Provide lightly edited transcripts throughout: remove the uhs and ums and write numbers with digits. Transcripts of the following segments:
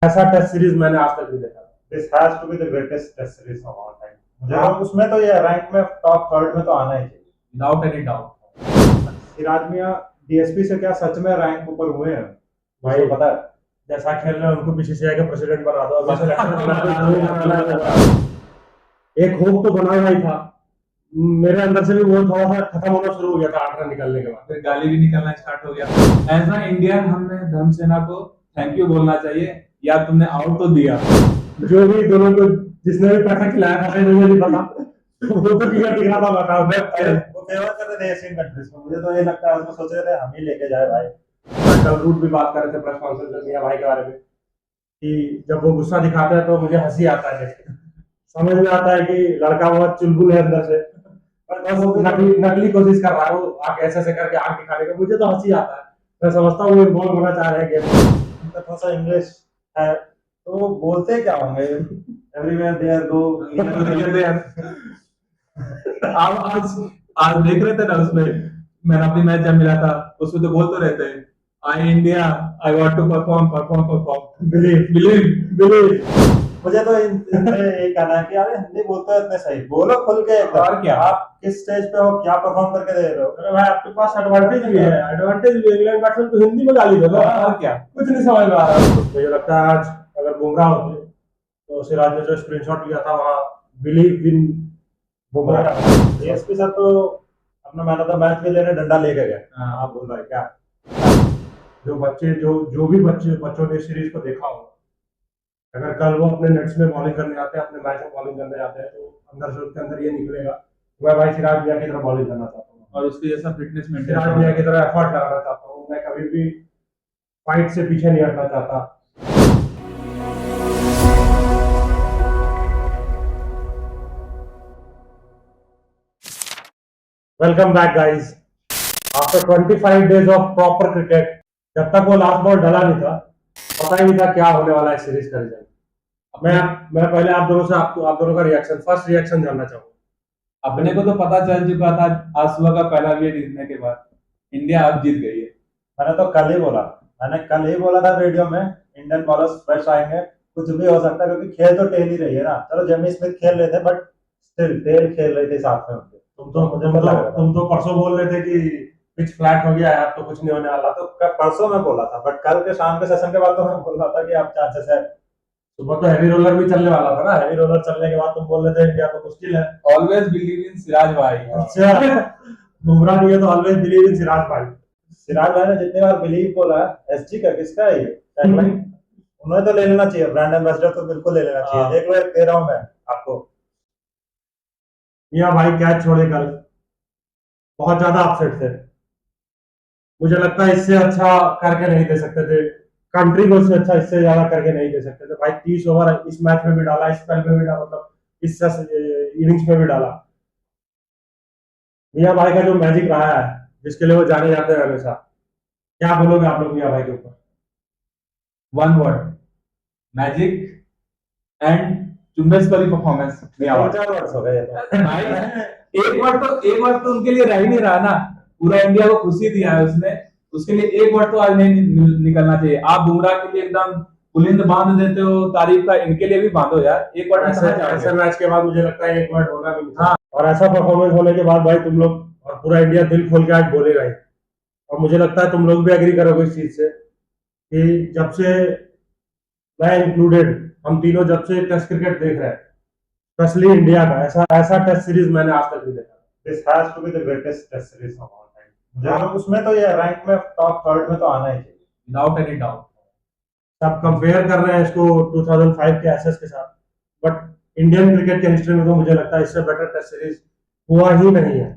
ऐसा test series मैंने आज तक नहीं देखा। This has to be the greatest test series of all time. मुझे उसमें तो ये रैंक में टॉप थर्ड में तो आना ही चाहिए विदाउट एनी डाउट। सिराज मियां डीएसपी से क्या सच में रैंक ऊपर हुए हैं भाई भाई? पता है जैसा खेल रहे हैं उनको बीसीसीआई का प्रेसिडेंट बना दो। अभी सिलेक्शन एक होप तो बना ही था। मेरे अंदर से भी वो थोड़ा सा खत्म होना शुरू हो गया था 8 रन निकलने के बाद। फिर गाली भी निकलना स्टार्ट हो गया। एज अ इंडियन हमने धर्मसेना को थैंक यू बोलना चाहिए, या तुमने आउट तो दिया। जो भी दोनों को जिसने भी पैसा खिलाया था मुझे नहीं पता, वो तो किया दिख रहा था बताओ। वो फेवर कर रहे थे एशियन कंट्रीज को। मुझे तो ये लगता है उसको सोच रहे थे हम ही लेके जाए भाई। कल रूट भी बात कर रहे थे प्रेस कॉन्फ्रेंस में मियां भाई के बारे में कि जब वो गुस्सा दिखाते हैं तो मुझे हंसी आता है। समझ में आता है कि लड़का बहुत चुलबुल है अंदर से, पर बस वो नकली कोशिश कर रहा है। वो आग ऐसे करके आग दिखाने का मुझे तो हंसी आता है। मैं समझता हूँ वो इन्वॉल्व होना चाह रहे हैं गेम में। उनका थोड़ा सा इंग्लिश है तो वो बोलते क्या होंगे? Everywhere there go. आप आज देख रहे थे ना उसमें, मैंने अपनी मैच जब मिला था उसमें तो बोल तो रहते हैं, I India I want to perform perform perform, believe believe believe. मुझे तो इनसे ये कहना है कि यार हिंदी बोलते हो इतने सही, बोलो खुल के एकदम। और क्या? आप किस स्टेज पे हो, क्या परफॉर्म करके दे रहे हो? अरे भाई आपके पास एडवांटेज भी है, एडवांटेज भी। इंग्लैंड बैट्समैन को हिंदी में गाली दे दो, और क्या? कुछ नहीं समझ में आ रहा। मुझे लगता है आज अगर बुमराह होते तो सिराज ने जो स्क्रीनशॉट लिया था वहाँ believe in Bumrah. DSP sir तो अपना मैन ऑफ द मैच भी लेने डंडा लेके गए। हाँ। आप बोल रहे हैं क्या? जो बच्चे जो भी बच्चों ने सीरीज को देखा हो, अगर कल वो अपने नेट्स में बॉलिंग करने आते हैं, अपने मैच में बॉलिंग करने आते हैं, तो अंदर से उनके अंदर ये निकलेगा मैं भाई सिराज मियां की तरह बॉलिंग करना चाहता हूँ और उसके जैसा फिटनेस मेंटेन सिराज मियां की तरह एफर्ट लगाना चाहता हूँ। मैं कभी भी फाइट से पीछे नहीं हटना चाहता। Welcome back guys after 25 days of proper cricket. जब तक वो लास्ट बॉल डला नहीं था पता ही नहीं था क्या होने वाला है सीरीज का रिजल्ट। मैं पहले आप दोनों से आप दोनों का फर्स्ट रिएक्शन जानना चाहूंगा। अपने को तो पता चल चुका था आज सुबह का पहला विकेट गिरने के बाद इंडिया अब जीत गई है। मैंने तो कल ही बोला, मैंने कल ही बोला था वीडियो में, इंडियन बॉलर्स फ्रेश आएंगे, कुछ भी हो सकता है क्योंकि खेल तो टेल ही रही है ना। चलो जेमी स्मिथ खेल रहे थे बट स्टिल टेल खेल रही थी साथ में उनके। तुम तो परसों बोल रहे थे कि पिच फ्लैट हो गया है, अब तो कुछ नहीं होने वाला। तो परसों में बोला था बट कल के शाम के सेशन के बाद तो मैं बोल रहा था कि अब चांसेस है। सुबह तो हैवी रोलर भी चलने वाला था ना। हैवी रोलर चलने के बाद तुम बोल रहे थे इंडिया तो मुश्किल है। ऑलवेज बिलीव इन सिराज भाई। अच्छा बुमराह नहीं है तो ऑलवेज बिलीव इन सिराज भाई। सिराज भाई ने जितनी बार बिलीव बोला है, एसजी का किसका है ये टैगलाइन? उन्हें तो ले लेना चाहिए, ब्रांड एम्बेसडर तो बिल्कुल ले लेना चाहिए। देख लो एक दे रहा हूं मैं आपको। मियां भाई कैच छोड़े कल बहुत ज्यादा अपसेट थे। मुझे लगता है इससे अच्छा करके नहीं दे सकते थे, कंट्री को इससे अच्छा इससे ज्यादा करके नहीं दे सकते थे भाई। 30 ओवर इस मैच में भी डाला, इस स्पेल में भी डाला, मतलब इस इनिंग्स में भी डाला। मियां भाई का जो मैजिक रहा है जिसके लिए वो जाने जाते हैं हमेशा, क्या बोलोगे आप लोग मियां भाई के ऊपर? वन वर्ड, मैजिक एंड चुम्बेश्वरी परफॉर्मेंस। चार वर्ष हो गए तो भाई एक वर्ड तो उनके लिए रह ही नहीं रहा ना। पूरा इंडिया को खुशी दिया है उसने, उसके लिए एक वर्ड तो आज नहीं निकलना चाहिए। आप बुमराह के लिए एकदम बुलंद बांध देते हो तारीफ का, इनके लिए भी बांधो यार। एक वर्ड ऐसे मैच के बाद मुझे लगता है एक वर्ड होना भी नहीं था। और ऐसा परफॉर्मेंस होने के बाद भाई तुम लोग और पूरा इंडिया दिल खोल के आज बोलेगा ही। और मुझे लगता है तुम लोग भी एग्री करोगे इस चीज से कि जब से मैं इंक्लूडेड हम तीनों जब से टेस्ट क्रिकेट देख रहे हैं, स्पेशली इंडिया का, ऐसा टेस्ट सीरीज मैंने आज तक नहीं देखा। This has to be the greatest test series of all time. मुझे उसमें तो ये रैंक में टॉप थर्ड में तो आना ही चाहिए विदाउट एनी डाउट। सब कंपेयर कर रहे हैं इसको 2005 के एसएस के साथ, बट इंडियन क्रिकेट के हिस्ट्री में तो मुझे लगता है इससे बेटर टेस्ट सीरीज हुआ ही नहीं है।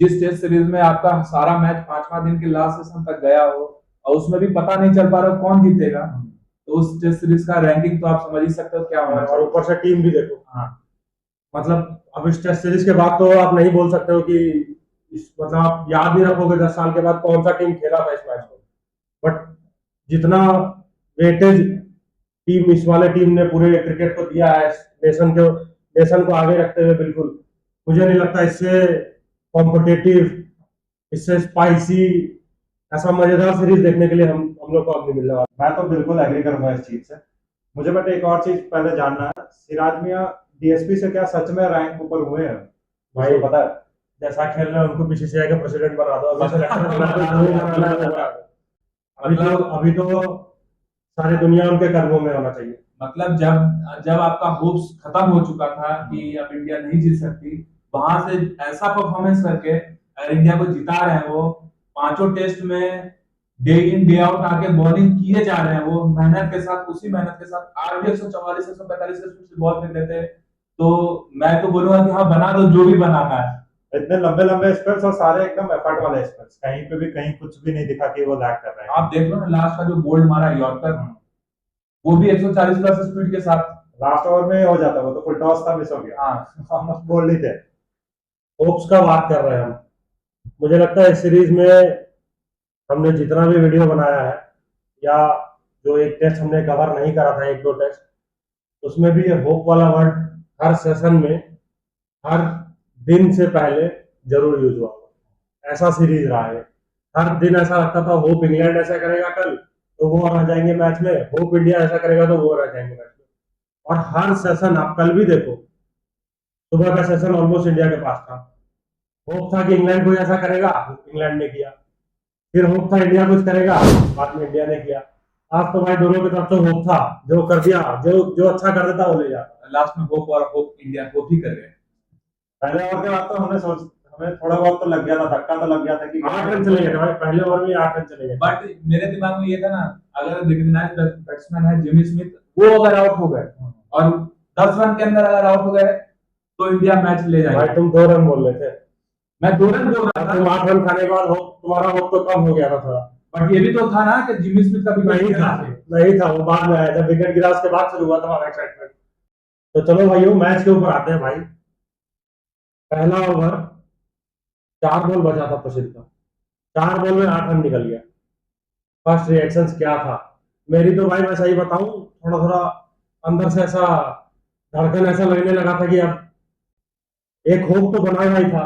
जिस टेस्ट सीरीज में आपका सारा मैच 5वां दिन के लास्ट सेशन तक गया हो और उसमें भी पता नहीं चल पा रहा कौन जीतेगा, तो उस टेस्ट सीरीज का रैंकिंग तो आप समझ ही सकते हो क्या होना और ऊपर से टीम भी देखो। हाँ, मतलब अब इस टेस्ट सीरीज के बाद तो आप नहीं बोल सकते हो कि मतलब आप याद नहीं रखोगे 10 साल के बाद कौन सा टीम खेला था इस मैच को, बट जितना वेटेज टीम इस वाले टीम ने पूरे क्रिकेट को दिया है नेशन को आगे रखते हुए, बिल्कुल मुझे नहीं लगता इससे कॉम्पिटेटिव, इससे स्पाइसी, ऐसा मजेदार सीरीज देखने के लिए हम लोग को अब नहीं मिलने वाला। मैं तो बिल्कुल एग्री करूंगा इस चीज से। मुझे बट एक और चीज पहले जानना है, सिराज मियां डीएसपी से क्या सच में रैंक ऊपर हुए हैं? भाई भाई पता है? जैसा खेल रहे हैं उनको बीसीसीआई का प्रेसिडेंट बना दो, अभी सेलेक्टर बना दो, जो भी बनाना है वो बना दो। अभी तो सारी दुनिया उनके कर्मों में होना चाहिए। मतलब जब जब आपका होप्स खत्म हो चुका था कि अब इंडिया नहीं जीत सकती, वहां से ऐसा परफॉर्मेंस करके अगर इंडिया को जिता रहे हैं, वो पांचों टेस्ट में डे इन डे आउट आके बॉलिंग किए जा रहे हैं, वो मेहनत के साथ, उसी मेहनत के साथ आज भी 144 145 के स्पीड से बॉल फेंक देते हैं। तो मैं तो बोलूंगा कि हाँ, बना दो जो भी बनाना है। इतने लंबे लंबे स्पेल्स और सारे एकदम एफर्ट वाले स्पेल्स, कहीं पे भी कहीं कुछ भी नहीं दिखा कि वो लैग कर रहे हैं। आप देख लो ना, लास्ट का जो बोल्ड मारा यॉर्कर, वो भी 140 प्लस स्पीड के साथ। लास्ट ओवर में हो जाता, वो तो फुल टॉस था, मिस हो गया। हाँ, ऑलमोस्ट बोल नहीं थे। होप्स का बात कर रहे हैं हम। मुझे लगता है इस सीरीज में हमने जितना भी वीडियो बनाया है, या जो एक टेस्ट हमने कवर नहीं करा था, एक दो टेस्ट, उसमें भी ये होप वाला वर्ड हर सेशन में, हर दिन से पहले जरूर यूज हुआ होगा। ऐसा सीरीज रहा है, हर दिन ऐसा लगता था होप इंग्लैंड ऐसा करेगा कल तो वो रह जाएंगे मैच में, होप इंडिया ऐसा करेगा तो वो रह जाएंगे मैच में। और हर सेशन आप कल भी देखो, सुबह का सेशन ऑलमोस्ट इंडिया के पास था। होप था कि इंग्लैंड कोई ऐसा करेगा, इंग्लैंड ने किया। फिर होप था इंडिया कुछ करेगा, बाद में इंडिया ने किया। आज तो भाई दोनों की तरफ से होप था, जो कर दिया, जो जो अच्छा कर देता वो ले जाता। लास्ट में होप और होप इंडिया को भी कर गए। पहले ओवर के बाद तो हमें थोड़ा बहुत तो लग गया था, धक्का तो लग गया था कि 8 रन चले गए थे भाई, पहले ओवर में 8 रन चले गए। बट मेरे दिमाग में ये था ना, अगर रिकग्नाइज बैट्समैन है जिमी स्मिथ, वो अगर आउट हो गए और 10 रन के अंदर अगर आउट हो गए तो इंडिया मैच ले भाई जाएगा। तुम 2 रन बोल रहे थे, मैं 2 रन बोल रहा तुम था, 8 रन खाने के बाद तुम्हारा होप तो कम हो गया था थोड़ा। बट ये भी तो था ना कि जिमी स्मिथ का भी नहीं था, नहीं था, वो बाद में आया, जब विकेट गिरा उसके बाद शुरू हुआ था हमारा एक्साइटमेंट। तो चलो भाइयों, मैच के ऊपर आते हैं भाई। पहला ओवर 4 बॉल बचा था प्रसिद्ध का, 4 बॉल में 8 रन निकल गया। फर्स्ट रिएक्शंस क्या था मेरी? तो भाई मैं सही बताऊं, थोड़ा थोड़ा अंदर से ऐसा धड़कन ऐसा लगने लगा था कि अब एक होप तो बना ही था।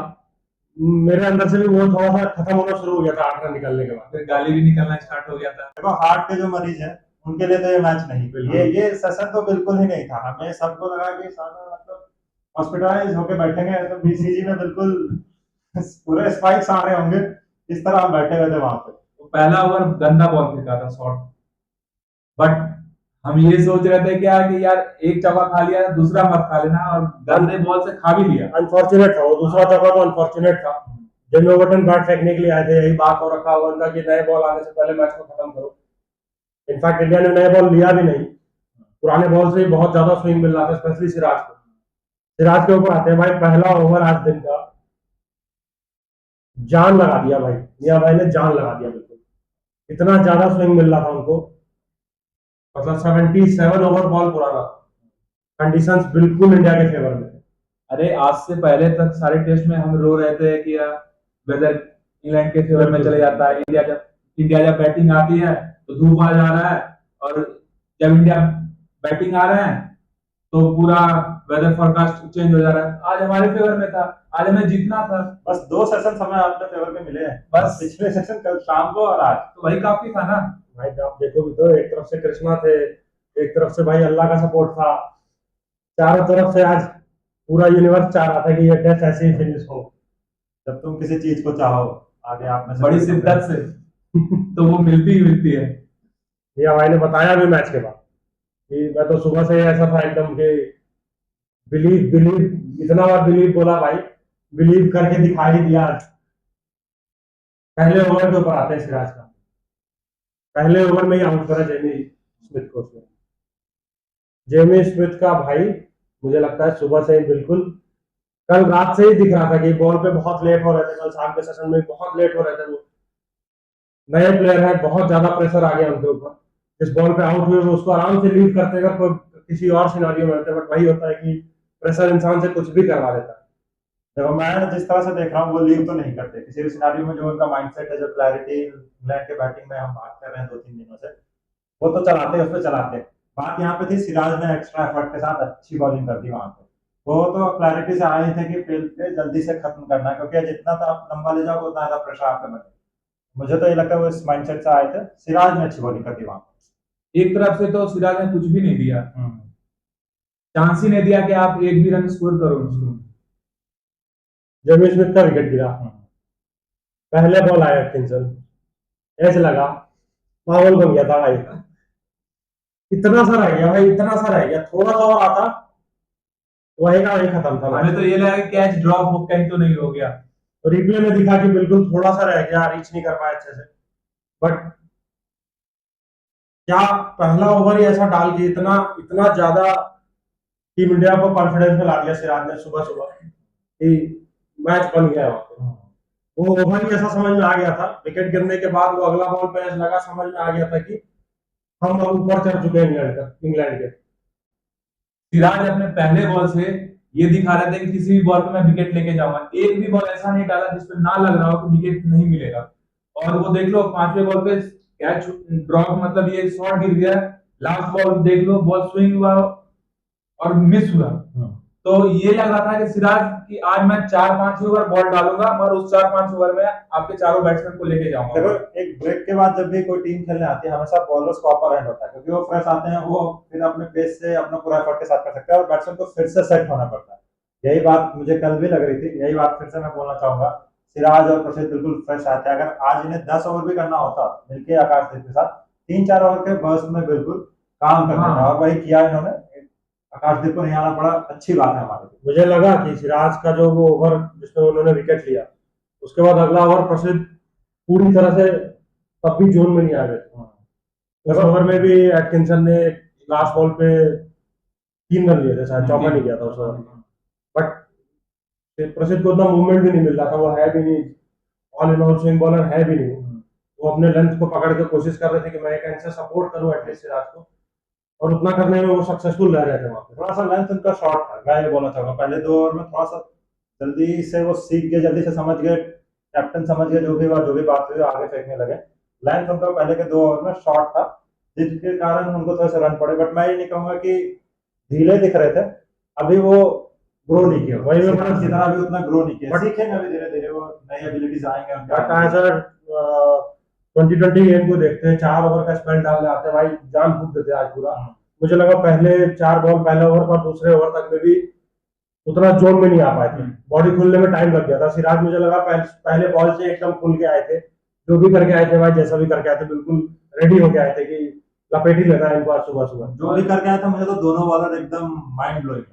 मेरे अंदर से भी वो थोड़ा सा खत्म होना शुरू हो गया था 8 रन निकलने के बाद। फिर गाली भी निकलना स्टार्ट हो गया था। देखो, हार्ट के जो मरीज हैं उनके लिए तो ये मैच नहीं, बिल्कुल। ये सेशन तो बिल्कुल ही नहीं था। हमें सबको लगा कि सारा मतलब हॉस्पिटलाइज होके बैठेंगे, तो बीसीजी में बिल्कुल पूरे स्पाइक्स आ रहे होंगे, इस तरह हम बैठे हुए थे वहां पे। तो पहला ओवर गंदा बॉल फेंका था, शॉर्ट, बट हम ये सोच रहे थे क्या कि यार एक चौका खा लिया, दूसरा मत खा लेना, और गंदे बॉल से खा भी लिया। अनफॉर्चुनेट था वो दूसरा चौका, तो अनफॉर्चुनेट था। जब ओवरटन बैट फेंकने के लिए आए थे, यही बात हो रखा हुआ उनका कि नए बॉल आने से पहले मैच को खत्म करो। इनफैक्ट इंडिया ने नए बॉल लिया भी नहीं, पुराने बॉल से ही बहुत ज्यादा स्विंग मिल रहा था, स्पेशली सिराज को। सिराज के ऊपर आते हैं भाई। पहला ओवर आज दिन का जान लगा दिया भाई, मियां भाई ने जान लगा दिया बिल्कुल। इतना ज्यादा स्विंग मिल रहा था उनको, मतलब 77 ओवर बॉल पुराना, कंडीशंस बिल्कुल इंडिया के फेवर में थे। अरे आज से पहले तक सारे टेस्ट में हम रो रहे थे कि वेदर इंग्लैंड के फेवर में चले जाता है, इंडिया जब बैटिंग आती है तो धूप आ जा रहा है, और जब इंडिया बैटिंग आ रहे हैं तो पूरा वेदर फोरकास्ट चेंज हो जा रहा है। आज हमारे फेवर में था, आज हमें जीतना था। बस 2 सेशन हमें अपने फेवर में मिले हैं, बस पिछले सेशन कल शाम को और आज। तो वही काफी था ना। भाई आप देखो भी तो, एक तरफ से कृष्णा थे, एक तरफ से भाई अल्लाह का सपोर्ट था, चारों तरफ से आज पूरा यूनिवर्स चाह रहा था कि ये टेस्ट ऐसे ही फिनिश हो। जब तुम किसी चीज को चाहो, आगे आप में से बड़ी शिद्दत से तो वो मिलती ही मिलती है। मियां भाई ने बताया भी मैच के बाद कि मैं तो सुबह से ही ऐसा था एकदम कि बिलीव बिलीव, इतना बार बिलीव बोला भाई, बिलीव करके दिखा ही दिया आज। पहले ओवर के ऊपर आते हैं सिराज का। पहले ओवर में ही आउट करा जेमी स्मिथ को उसने। जेमी स्मिथ का भाई मुझे लगता है सुबह से ही बिल्कुल, कल रात से ही दिख रहा था कि बॉल पे बहुत लेट हो रहे थे, कल शाम के सेशन में बहुत लेट हो रहे थे। वो नए प्लेयर है, बहुत ज्यादा प्रेशर आ गया उनके ऊपर। जिस बॉल पे आउट हुए वो उसको आराम से लीव करते, अगर कोई किसी और सिनारियो में होते, बट वही होता है कि प्रेशर इंसान से कुछ भी करवा देता है। देखो, मैं जिस तरह से देख रहा हूँ वो लीव तो नहीं करते किसी भी सिनारियो में। जो उनका माइंडसेट है, जो क्लैरिटी इंग्लैंड के बैटिंग में हम बात कर रहे हैं 2-3 दिनों से, वो तो चलाते हैं, उसमें चलाते हैं। बात यहाँ पे थी, सिराज ने एक्स्ट्रा एफर्ट के साथ अच्छी बॉलिंग कर दी वहां पे। वो तो क्लैरिटी से आए थे कि फील्ड पे जल्दी से खत्म करना है, क्योंकि जितना तो आप लंबा ले जाओगे उतना ज्यादा प्रेशर आप पे बने। मुझे तो ये लगता है वो इस माइंडसेट से आए थे। सिराज ने अच्छी बॉलिंग कर दी वहां पे। एक तरफ से तो सिराज ने कुछ भी नहीं दिया, चांस ही नहीं दिया कि आप एक भी रन स्कोर करो उसको। जेमी स्मिथ का विकेट गिरा, पहले बॉल आया एटकिंसन, ऐसे लगा माहौल बन गया था भाई। इतना सा रह गया भाई, इतना सा रह गया, थोड़ा सा और आता वही का वही खत्म था हमें तो ये लगा कि कैच ड्रॉप हो कहीं तो नहीं हो गया। रिप्ले में दिखा कि बिल्कुल थोड़ा सा रह गया, रीच नहीं कर पाया अच्छे से। बट क्या पहला ओवर ही ऐसा डाल के इतना इतना ज्यादा टीम इंडिया को कॉन्फिडेंस में ला दिया सिराज ने सुबह सुबह कि मैच बन गया वहाँ पे। वो ओवर ही ऐसा समझ में आ गया था, विकेट गिरने के बाद वो अगला बॉल पे ऐसा लगा, समझ में आ गया था कि हम अब ऊपर चढ़ चुके हैं इंग्लैंड के। सिराज अपने पहले बॉल से ये दिखा रहे थे कि किसी भी बॉल पे मैं विकेट लेके जाऊंगा, एक भी बॉल ऐसा नहीं डाला जिसपे ना लग रहा हो कि विकेट नहीं मिलेगा। और वो देख लो 5वें बॉल पे कैच ड्रॉप, मतलब ये शॉट गिर गया, लास्ट बॉल देख लो बॉल स्विंग हुआ और मिस हुआ। तो ये लग रहा था कि सिराज की आज मैं 4-5 ओवर बॉल डालूंगा और उस 4-5 ओवर में आपके चारों बैट्समैन को लेके जाऊंगा। देखो एक ब्रेक के बाद जब भी कोई टीम खेलने आती है हमेशा बॉलर्स को अपर हैंड होता है, क्योंकि वो फ्रेश आते हैं, वो फिर अपने पेस से अपना पूरा एफर्ट के साथ कर सकते हैं और बैट्समैन को फिर से सेट होना पड़ता है। यही बात मुझे कल भी लग रही थी, यही बात फिर से मैं बोलना चाहूंगा। सिराज और प्रसिद्ध बिल्कुल फ्रेश आते हैं, अगर आज इन्हें 10 ओवर भी करना होता मिलके आकाशदीप के साथ 3-4 ओवर के बर्स्ट में बिल्कुल काम करना था, और वही किया इन्होंने। आकाशदीप को नहीं आना पड़ा, अच्छी बात है हमारे लिए। मुझे लगा कि सिराज का जो वो ओवर जिसमें उन्होंने विकेट लिया, उसके बाद अगला ओवर प्रसिद्ध पूरी तरह से तब भी जोन में नहीं आ गए। उस ओवर में भी एटकिंसन ने लास्ट बॉल पे 3 रन लिए थे, शायद चौका नहीं किया था उस ओवर में। बट प्रसिद्ध को उतना मूवमेंट भी नहीं मिल रहा था, वो है भी नहीं, all in all swing bowler है भी नहीं। वो अपने लेंथ को पकड़ के कोशिश कर रहे थे कि मैं एक एंड से सपोर्ट करूं एटलीस्ट सिराज को, और उतना करने में वो सक्सेसफुल रह रहे थे वहां पे। थोड़ा सा लेंथ उनका शॉर्ट था, मैं ये बोलना चाहूंगा। पहले 2 ओवर में थोड़ा सा जल्दी से वो सीख गए, जल्दी से समझ गए, कैप्टन समझ गए, जो भी बात हुई आगे फेंकने लगे। लेंथ उनका पहले के 2 ओवर में शॉर्ट था, जिसके कारण उनको थोड़े से रन पड़े। बट मैं ये नहीं कहूंगा कि ढीले दिख रहे थे, अभी वो ग्रो नहीं किया, वही में मतलब जितना भी उतना ग्रो नहीं किया। सीखेंगे अभी धीरे धीरे, वो नई एबिलिटीज आएंगे उनके। 2020 गेम को देखते हैं, 4 ओवर का स्पेल डालने आते हैं भाई, जान फूक देते हैं आज पूरा। मुझे लगा पहले 4 बॉल पहले ओवर पर दूसरे ओवर तक में भी उतना जोन में नहीं आ पाए थे, बॉडी खुलने में टाइम लग गया था। सिराज मुझे लगा पहले बॉल से एकदम खुल के आए थे, जो भी करके आए थे भाई, जैसा भी करके आए थे बिल्कुल रेडी होके आए थे कि लपेट ही लेना है इनको आज सुबह सुबह। जो भी करके आया था, मुझे तो दोनों बॉलर एकदम माइंड ब्लोइंग।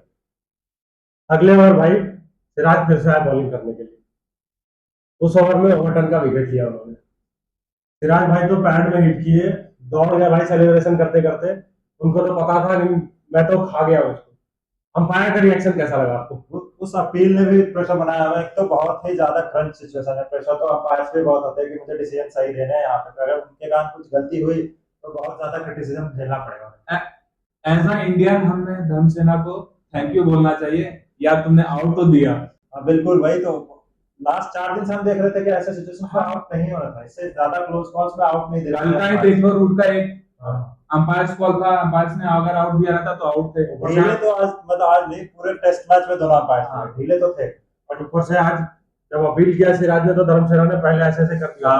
अगले ओवर भाई सिराज फिर से आया बॉलिंग करने के लिए, उस ओवर में ओवरटन का विकेट लिया उन्होंने। सिराज भाई तो पैड में हिट किए, दौड़ गए भाई सेलिब्रेशन करते करते। उनको तो पता था कि मैं तो खा गया उसको। अंपायर का रिएक्शन कैसा लगा आपको? उस अपील ने भी प्रेशर बनाया हुआ है। एक तो बहुत ही ज्यादा क्रंच सिचुएशन है, प्रेशर तो अंपायर्स पे बहुत होता है कि मुझे डिसीजन सही देने हैं यहाँ पे, अगर उनके कारण कुछ गलती हुई तो बहुत ज्यादा क्रिटिसिज्म झेलना पड़ेगा। एज अ इंडियन हमें धर्मसेना को थैंक यू बोलना चाहिए, यार तुमने आउट तो दिया। बिल्कुल, वही तो लास्ट 4 दिन से हम देख रहे थे कि ऐसे सिचुएशन में आउट नहीं होना था, इससे ज्यादा क्लोज कॉल्स में आउट नहीं देना था। देखो रूट का एक अंपायर्स कॉल था, अंपायर्स ने अगर आउट दिया रहता तो आउट थे। ढीले तो आज मतलब आज नहीं, पूरे टेस्ट मैच में दोनों अंपायर ढीले तो थे। और ऊपर से आज जब अपील किया सिराज ने तो धर्मसेना ने पहले ऐसे कर दिया,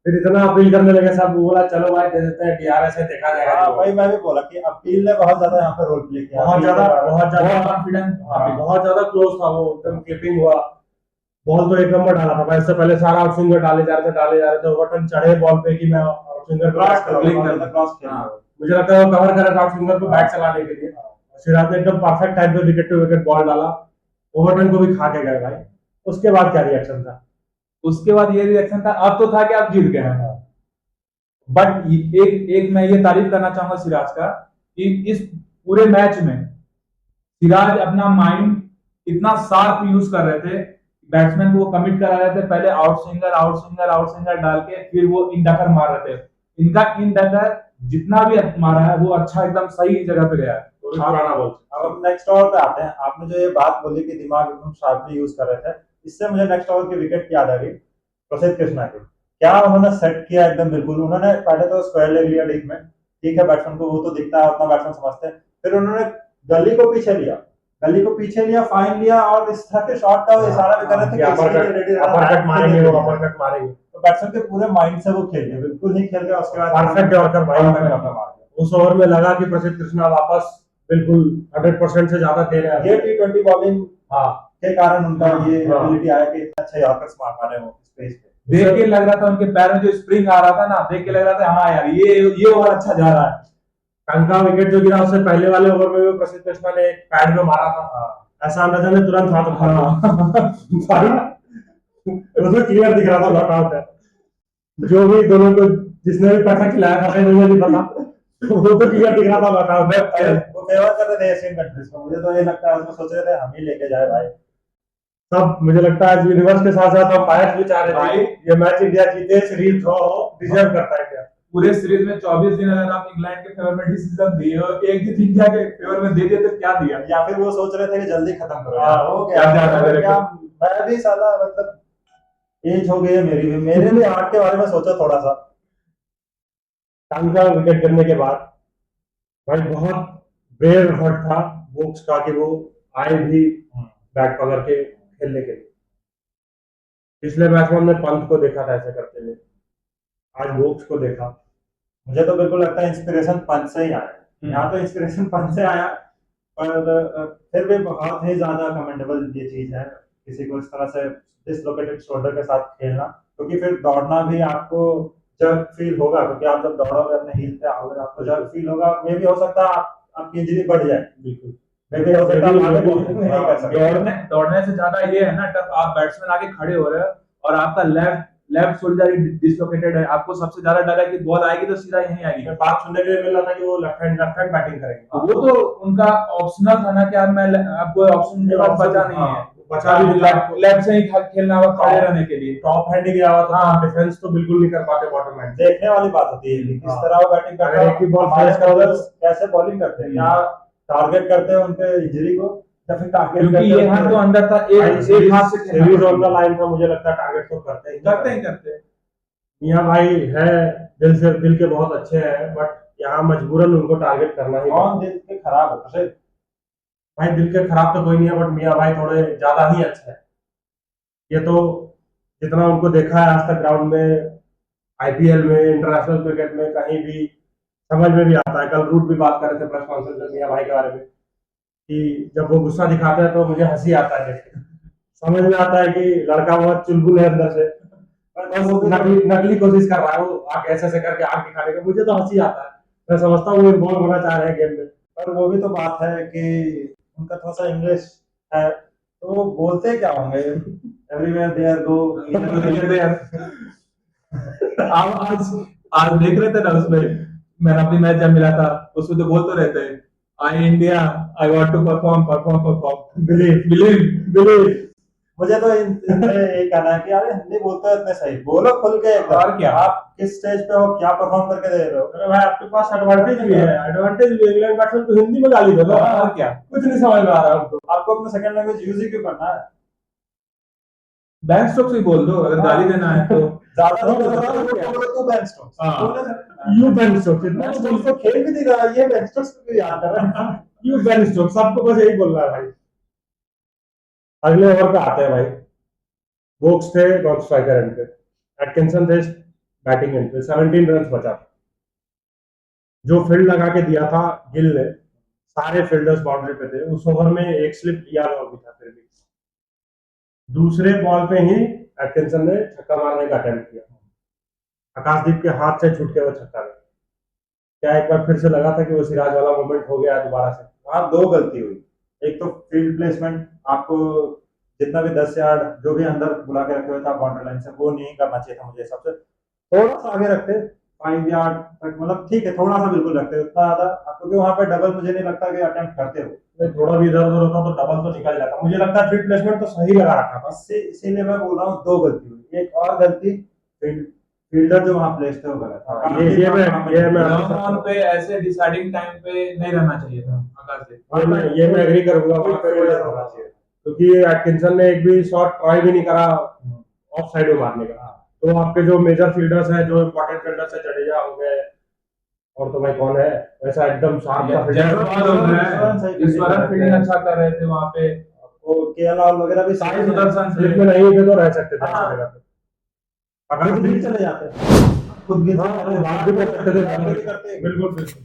फिर इतना अपील करने लगे सब, बोला चलो भाई दे देते हैं डीआरएस है, देखा जाएगा। वही मैं भी बोला कि अपील ने बहुत ज्यादा यहाँ पे रोल प्ले किया, बहुत ज्यादा कॉन्फिडेंस, बहुत ज्यादा क्लोज था वो, एकदम क्लिपिंग हुआ। बॉल तो 1 नंबर डाला था भाई, इससे पहले सारा आउट स्विंगर डाले जा रहे थे। ओवरटन चढ़े बॉल पे कि मैं आउट स्विंगर क्रॉस करूंगा, मुझे लगता है वो कवर कर रहा था आउट स्विंगर को बैट चलाने के लिए। सिराज ने एकदम परफेक्ट टाइम पे विकेट टू विकेट बॉल डाला, ओवरटन को भी खा के गए भाई। उसके बाद क्या रिएक्शन था? उसके बाद ये रिएक्शन था, अब तो था कि आप जीत गए हैं। बट एक मैं ये तारीफ करना चाहूंगा सिराज का कि इस पूरे मैच में सिराज अपना माइंड इतना शार्प यूज कर रहे थे, बैट्समैन को वो कमिट करा रहे थे, पहले आउट स्विंगर डाल के फिर वो इंडकर मार रहे थे। इनका इंडकर जितना भी मारा है वो अच्छा एकदम सही जगह पे गया है। अब हम नेक्स्ट ओवर पे आते हैं। आपने जो ये बात बोली कि दिमाग एकदम शार्पली यूज कर रहे थे, इससे मुझे नेक्स्ट ओवर की विकेट की याद आ गई प्रसिद्ध कृष्णा की। क्या उन्होंने सेट किया एकदम बिल्कुल। उन्होंने पहले तो स्क्वायर ले लिया डीप में, ठीक है, बैट्समैन को वो तो दिखता है, अपना बैट्समैन समझते हैं। फिर उन्होंने गली को पीछे लिया, फाइन लिया, और इस तरह के शॉट का इशारा भी कर रहे थे कि अपरकट मारेंगे। तो बैट्समैन के पूरे माइंड से वो खेल गए, बिल्कुल नहीं खेल गया। उसके बाद परफेक्ट यॉर्कर भाई उस ओवर में लगा कि प्रसिद्ध कृष्णा वापस बिल्कुल 100% से ज्यादा दे रहे ये हैं। T20 बॉलिंग हाँ के कारण उनका ये हाँ। एबिलिटी आया कि इतने अच्छे यॉर्कर्स मार पा रहे हैं वो स्पेस पे। देख के लग रहा था उनके पैर में जो स्प्रिंग आ रहा था ना, देख के लग रहा था हाँ यार ये ओवर अच्छा जा रहा है। टंका विकेट जो गिरा उससे पहले वाले ओवर में भी प्रसिद्ध कृष्णा ने एक पैड में मारा था, ऐसा अंदाजा ने तुरंत हाथ उठा लिया। उसमें क्लियर दिख रहा था नॉट आउट है। जो भी दोनों को जिसने भी पैसा खिलाया था मुझे नहीं पता, वो तो क्लियर दिख रहा था नॉट आउट है। वो फेवर कर रहे थे एशियन कंट्रीज को, मुझे तो ये लगता है उसको सोच रहे थे हम ही लेके जाए भाई। सब मुझे लगता है यूनिवर्स के साथ साथ हम बायर्स भी चाह रहे थे भाई। ये मैच इंडिया जीते, सीरीज ड्रॉ हो, डिजर्व करता है क्या। पूरे सीरीज में 24 दिन अगर आप इंग्लैंड के फेवर में डिसीजन दिए और एक दिन इंडिया के फेवर में दे दिए तो क्या दिया। या फिर वो सोच रहे थे कि जल्दी खत्म करो हाँ, यार, हो गया यार, यार, मेरे क्या, मैं भी साला मतलब एज हो गई है मेरी भी, मेरे भी हार्ट के बारे में सोचा थोड़ा सा। टंका विकेट गिरने के बाद भाई बहुत ब्रेव एफर्ट था वोक्स का कि वो आए भी बैट पकड़ के खेलने के लिए। पिछले मैच में हमने पंत को देखा था ऐसे करते हुए, आज वोक्स को देखा। मुझे तो बिल्कुल लगता है इंस्पिरेशन पंच से ही आया, यहाँ तो इंस्पिरेशन पंच से आया, पर फिर भी बहुत ही ज्यादा कमेंडेबल ये चीज है किसी को इस तरह से डिसलोकेटेड शोल्डर के साथ खेलना, क्योंकि फिर दौड़ना भी आपको जब फील होगा, क्योंकि आप जब दौड़ोगे अपने हील पे आओगे आपको जब फील होगा, मे भी हो सकता है आपकी इंजरी बढ़ जाए, बिल्कुल मे भी हो सकता है आप आगे bowling नहीं कर सकते। दौड़ने से ज्यादा ये है ना टफ, आप बैट्समैन आके खड़े हो रहे हो और आपका लेफ्ट शोल्डर डिसलोकेटेड है, आपको सबसे ज्यादा डर है कि बॉल आएगी तो सीधा यहीं आएगी। मैं बात सुनने के लिए मिल रहा था कि वो लेफ्ट हैंड बैटिंग करेंगे। वो तो उनका ऑप्शनल था ना कि मैं आपको ऑप्शन के बाद बचा नहीं है, बचा भी लेफ्ट से ही खेलना होगा खड़े रहने के लिए। टॉप हैंड ही गया हुआ था, डिफेंस तो बिल्कुल नहीं कर पाते बॉटम हैंड। देखने वाली बात होती है कि किस तरह वो बैटिंग करते अगर एक ही बॉल हमारे फेस कर bowlers कैसे बॉलिंग करते हैं, या टारगेट करते हैं उनके इंजरी को या फिर टारगेट क्योंकि ये हाथ तो अंदर था, एक हाथ से सीरीज ऑन द लाइन था, मुझे लगता है टारगेट तो करते करते। मियां भाई है दिल के बहुत अच्छे हैं, बट यहाँ मजबूरन उनको टारगेट करना ही कौन दिल के खराब होता है भाई। दिल के खराब तो कोई नहीं है, बट मियां भाई थोड़े ज्यादा ही अच्छे हैं। ये तो जितना उनको देखा है आज तक ग्राउंड में, आईपीएल में, इंटरनेशनल क्रिकेट में, कहीं भी समझ में भी आता है। कल रूट भी बात कर रहे थे प्रेस कॉन्फ्रेंस में मियां भाई के बारे में कि जब वो गुस्सा दिखाते हैं तो मुझे हंसी आता है देख के। समझ में आता है कि लड़का बहुत चुलबुल है अंदर से, बस वो नकली कोशिश कर रहा है, वो आग ऐसे करके आग दिखाने का। मुझे तो हंसी आता है, मैं समझता हूँ वो इन्वॉल्व होना चाह रहे हैं गेम में। पर वो भी तो बात है कि उनका थोड़ा सा इंग्लिश है, तो वो बोलते क्या होंगे एवरीवेयर देयर गो। आज देख रहे थे ना उसमें, मैंने अपनी मैच जब मिला था उसमें तो बोल तो रहते हैं I India I want to perform believe. मुझे तो इनसे यही कहना है कि यार हिंदी बोलते हो इतने सही, बोलो खुल के एकदम। और क्या? आप किस स्टेज पे हो, क्या परफॉर्म करके दे रहे हो? अरे भाई आपके पास एडवांटेज भी है, इंग्लैंड बैट्समैन को हिंदी में गाली दो, और क्या, कुछ नहीं समझ में आ रहा है। आपको अपना सेकंड लैंग्वेज यूज ही क्यों करना है? बैंक स्ट्रोक्स ही बोल दो अगर गाली देना है तो। ज्यादा तू bank strokes you Ben Stokes, bank strokes तो खेल भी नहीं रहा, ये बैंक स्ट्रोक्स को याद कर रहा है। यू बेन स्टोक्स, सबको बस यही बोल रहा है भाई। अगले ओवर पे आते हैं भाई। वोक्स थे नॉन स्ट्राइकर एंड पे, एटकिंसन थे बैटिंग एंड पे। 17 रन बचा था। जो फील्ड लगा के दिया था गिल ने, सारे फील्डर्स बाउंड्री पे थे। उस ओवर में एक स्लिप लिया हुआ भी था, फिर भी दूसरे बॉल पे ही एटकिंसन ने छक्का मारने का अटेम्प्ट किया। आकाशदीप के हाथ से छूट के वो छक्का गया। क्या एक बार फिर से लगा था कि वो सिराज वाला मोमेंट हो गया दोबारा से? वहां दो गलती हुई, एक तो फील्ड प्लेसमेंट, आपको जितना भी 10 यार्ड जो भी अंदर बुला के रखे हुए था बाउंड्री लाइन से, वो नहीं करना चाहिए था मुझे हिसाब से। थोड़ा सा आगे रखते 5 यार्ड तक, मतलब ठीक है थोड़ा सा बिल्कुल रखते, उतना ज्यादा, क्योंकि वहां पे डबल मुझे नहीं लगता कि अटेम्प्ट करते हो। थोड़ा भी इधर उधर होता तो डबल तो निकल जाता। मुझे लगता है फील्ड प्लेसमेंट तो सही लगा रखा था। इसीलिए मैं बोल रहा हूँ दो गलती हुई। एक और गलती फील्डर जो वहां प्लेस थे वो गलत था। ये मैं लॉन्ग ऑन पे ऐसे डिसाइडिंग टाइम पे नहीं रहना चाहिए था आकाशदीप। ये मैं एग्री करूंगा, वहां पे होना चाहिए, क्योंकि एटकिंसन ने एक भी शॉट ट्राई भी नहीं करा ऑफ साइड में मारने का। तो आपके जो मेजर फील्डर्स हैं, जो इंपॉर्टेंट फील्डर्स है, जडेजा हो गए और तो भाई कौन है वैसा एकदम शार्प का फील्डर, इस बार फील्डिंग अच्छा कर रहे थे वहां पे। वो केएल वगैरह भी साई सुदर्शन स्लिप में नहीं थे तो रह सकते थे हाँ। ऐसी जगह पे। खुद भी चले जाते हैं, खुद भी हाँ, बात भी कर सकते थे, करते हैं। बिल्कुल बिल्कुल।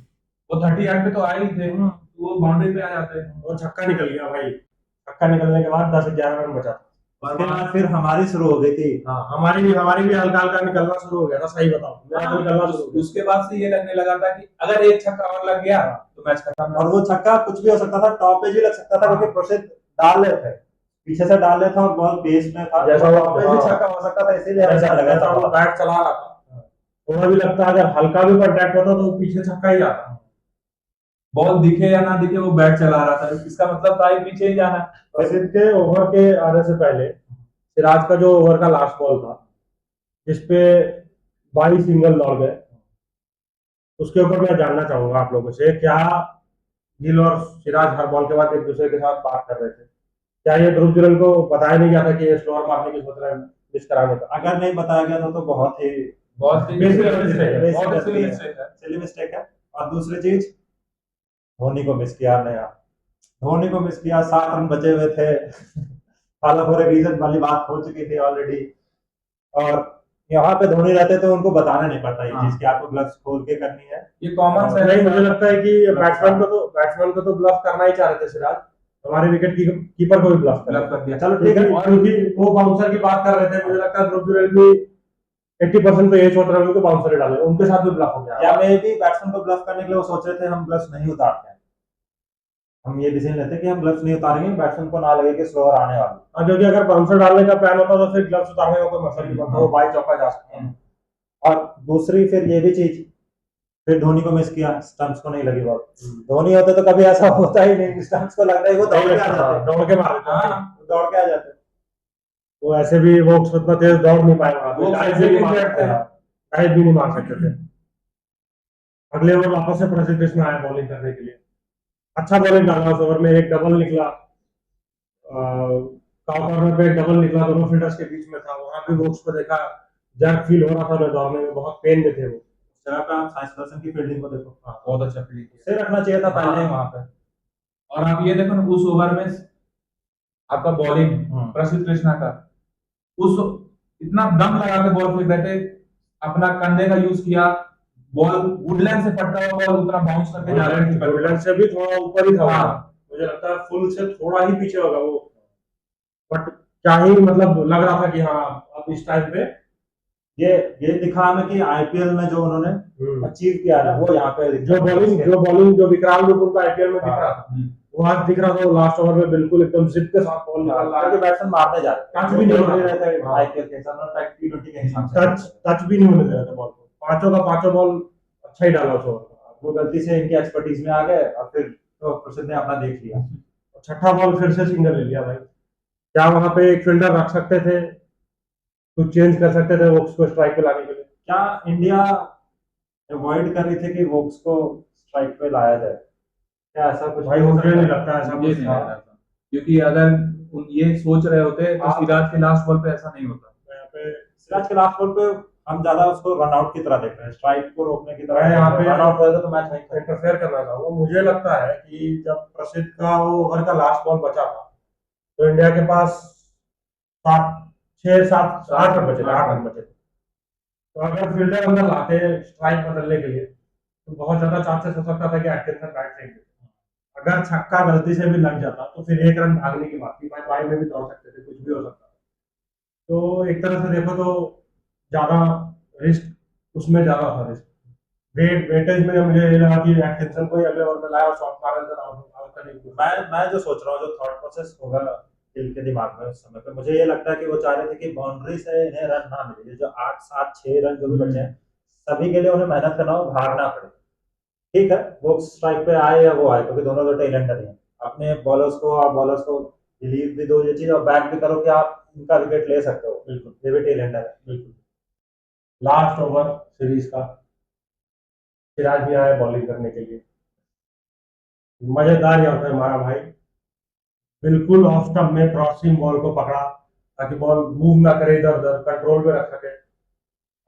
वो 30 पे तो आए ही थे, वो बाउंड्री पे आ जाते हैं। और छक्का निकल गया भाई, छक्का निकलने के बाद 10-11 रन बचा था। उसके बाद फिर हमारी शुरू हो गई थी। हाँ, हमारी भी हल्का हल्का निकलना शुरू हो गया था, सही बताओ, मेरा तो निकलना शुरू हो गया। उसके बाद से ये लगने लगा था कि अगर एक छक्का और लग गया तो मैच खत्म है। और वो छक्का कुछ भी हो सकता था, टॉप पे भी लग सकता था, क्योंकि प्रसिद्ध डाल रहे थे, पीछे से डाल रहे थे और बॉल बेस में था, जैसा तो वो- टॉप पे भी हाँ। छक्का हो सकता था, इसीलिए हमें ऐसा ऐसा लगा लगा था, वो था। बैट चला रहा था, थोड़ा भी लगता है अगर हल्का भी कांटेक्ट होता तो वो पीछे छक्का ही जाता। बॉल दिखे या ना दिखे वो बैट चला रहा था, इसका मतलब था ही पीछे ही जाना। प्रसिद्ध के ओवर के आने से पहले सिराज का जो ओवर का लास्ट बॉल था जिसपे 22 सिंगल दौड़ गए, उसके ऊपर मैं जानना चाहूंगा आप लोगों से, क्या गिल और सिराज हर बॉल के बाद एक दूसरे के साथ बात कर रहे थे? क्या ये ध्रुव जुरल को बताया नहीं गया था कि ये स्लोअर मारने की सोच रहे हैं मिस कराने का? अगर नहीं बताया गया था तो बहुत ही बहुत ही Basic mistake है, basic बहुत ही silly है। mistake है। सिली मिस्टेक है। और दूसरी चीज, धोनी को मिस किया हमने यार, धोनी को मिस किया, 7 रन बचे हुए थे, हालांकि पूरे रीजन वाली बात हो चुकी थी ऑलरेडी, और यहाँ पे धोनी रहते तो उनको बताना नहीं पड़ता ये हाँ। चीज कि आपको ग्लव्स खोल के करनी है। ये कॉमन सेंस नहीं, मुझे लगता है कि बैट्समैन को तो ब्लफ करना ही चाह रहे थे सिराज, हमारे विकेट कीपर को भी ब्लफ ब्लफ कर दिया। चलो ठीक है, क्योंकि वो बाउंसर की बात कर रहे थे, मुझे लगता है ध्रुव जुरैल भी 80% तो ये सोच रहे होंगे कि बाउंसर ही डाले, उनके साथ भी ब्लफ हो गया। या मे भी बैट्समैन को ब्लफ करने के लिए वो सोच रहे थे हम ग्लव्स नहीं उतारते हैं, हम ये डिसीजन लेते हैं कि हम ग्लव्स नहीं उतारेंगे, बैट्समैन को ना लगे कि स्लोअर आने वाला। हाँ, क्योंकि अगर बाउंसर डालने का प्लान होता तो फिर ग्लव्स उतारने का कोई मतलब नहीं बनता, वो बाई चौका जा सकते हैं। और दूसरी फिर ये भी चीज, फिर धोनी को मिस किया, स्टंप्स को नहीं लगी बॉल। धोनी होते तो कभी ऐसा होता ही नहीं, स्टंप्स को लगता है वो दौड़ के आ जाते, दौड़ के मार देते हैं। हाँ, दौड़ के आ जाते। वो ऐसे भी वो उतना तेज दौड़ नहीं पाए वहां पे, वो डाइव ऐसे भी भी नहीं मार बैठते सकते हैं। थे, डाइव भी नहीं मार सकते थे। अगले ओवर वापस से प्रसिद्ध कृष्ण आए बॉलिंग करने के लिए, अच्छा बॉलिंग डाला उस ओवर में, एक डबल निकला, कॉर्नर पे एक डबल निकला, दोनों फील्डर्स के बीच में था, वहां पे वो उसको देखा, जर्क फील हो रहा था, मैं दौड़ने में बहुत पेन में थे वो। उस जगह पे आप साइंस पर्सन की फील्डिंग को देखो, बहुत अच्छा फील्डिंग किया। उसे रखना चाहिए था पहले ही वहां पे। और आप ये देखो ना, उस ओवर में आपका बॉलिंग प्रसिद्ध कृष्णा का, उस इतना दम लगा के बॉल फेंक रहे थे, अपना कंधे का यूज किया, बॉल वुडलैंड से पड़ता हुआ बॉल उतना बाउंस करके जा रहा है, वुडलैंड से भी थोड़ा ऊपर ही था वो। हाँ। मुझे लगता है फुल से थोड़ा ही पीछे होगा वो, बट क्या ही मतलब लग रहा था कि हाँ अब इस टाइम पे ये दिखा हमें कि आईपीएल में जो उन्होंने अचीव किया ना, वो यहाँ पे जो बॉलिंग जो विकराल रूप उनका आईपीएल में दिख रहा था, वो आज दिख रहा था, वो लास्ट ओवर में बिल्कुल एकदम जिद के साथ बॉल निकाल रहा है, बैट्समैन मारने जा रहे टच भी नहीं होने होने रहे थे हाँ। आईपीएल के हिसाब से, टी20 के हिसाब से टच भी नहीं होने दे रहा था बॉल को, पांचों का पांचों बॉल अच्छा ही डाला उस ओवर। वो गलती से इनके एक्सपर्टीज में आ गए और फिर तो प्रसिद्ध ने अपना देख लिया। छठा बॉल फिर से सिंगल ले लिया भाई, क्या वहां पे एक फील्डर रख सकते थे, कुछ चेंज कर सकते थे वोक्स को स्ट्राइक पे लाने के लिए? क्या इंडिया अवॉइड कर रही थी कि वोक्स को स्ट्राइक पे लाया जाए? क्या ऐसा कुछ भाई मुझे नहीं लगता ऐसा मुझे कुछ नहीं था। लग रहा था, क्योंकि अगर ये सोच रहे होते तो हाँ। सिराज के लास्ट बॉल पे ऐसा नहीं होता। यहाँ पे सिराज के लास्ट बॉल पे हम ज्यादा उसको रन आउट की तरह देख रहे हैं, स्ट्राइक को रोकने की तरह। मैं यहाँ पे रन आउट होता तो मैच नहीं इंटरफेयर करना चाहूंगा, मुझे लगता है कि जब प्रसिद्ध का वो ओवर का लास्ट बॉल बचा था तो इंडिया के पास 8 रन बचे थे। तो अगर फील्डर अंदर लाते स्ट्राइक बदलने के लिए तो बहुत ज्यादा चांसेस हो सकता था कि एटकिंसन बैट फेंक देते। अगर छक्का गलती से भी लग जाता तो फिर एक रन भागने की बात थी, भाई बाई में भी दौड़ सकते थे, कुछ भी हो सकता था। तो एक तरह से देखो तो ज्यादा रिस्क उसमें ज्यादा था, रिस्क वेटेज में मुझे ये लगा कि एटकिंसन को ही अगले ओवर में लाया और शॉट मारा अंदर आउट करने की कोशिश। मैं जो सोच रहा हूँ, जो थॉट प्रोसेस होगा गिल के दिमाग में उस समय पे, मुझे ये लगता है कि वो चाह रहे थे कि बाउंड्री से इन्हें रन ना मिले, जो 8, 7, 6 रन जो भी बचे हैं सभी के लिए उन्हें मेहनत करना हो, भागना पड़े। ठीक है, वो स्ट्राइक पे आए या वो आए, क्योंकि दोनों तो टेलेंटर हैं, अपने बॉलर्स को और बॉलर्स को रिलीव भी दो ये चीज, और बैक भी करो कि आप इनका विकेट ले सकते हो, बिल्कुल ये भी टेलेंटर है। बिल्कुल। लास्ट ओवर सीरीज का, सिराज भी आए बॉलिंग करने के लिए, मजेदार यहाँ पे हमारा भाई बिल्कुल ऑफ स्टंप में क्रॉसिंग बॉल को पकड़ा ताकि बॉल मूव ना करे, इधर उधर कंट्रोल में रख सके।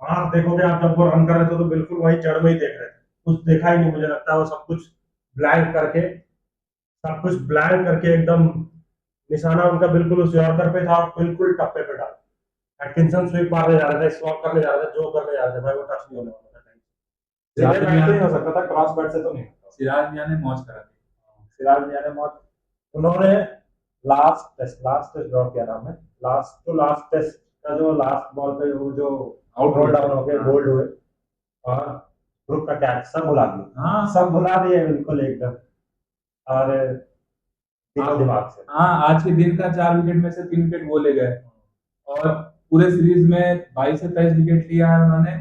आप देखोगे, आप जब वो रन कर रहे थे तो बिल्कुल वही जड़ में ही देख रहे थे, कुछ देखा ही नहीं। मुझे लगता है वो सब कुछ ब्लैंक करके एकदम निशाना उनका बिल्कुल उस यॉर्कर पे था और बिल्कुल टप्पे पे डाला। एटकिंसन स्वीप मारने जा रहे थे, स्लॉट करने जा रहे थे, जो करने जा रहे थे भाई, वो टच नहीं होने वाला था। सीधे बैट से ही हो सकता था, क्रॉस बैट से तो नहीं। सिराज मियां ने मौज करा दी। सिराज मियां ने मौत, उन्होंने लास्ट टेस्ट ड्रॉ किया नाम है, लास्ट टेस्ट का जो लास्ट बॉल पे वो जो Out रोल हुए। डाउन हो गए, हाँ। बोल्ड हुए और ग्रुप का कैच सब भुला दिए, हाँ सब भुला दिए बिल्कुल एकदम, और दिलो दिमाग से। हाँ, आज के दिन का 4 विकेट में से 3 विकेट वो ले गए और पूरे सीरीज में 22 से 23 विकेट लिया है उन्होंने।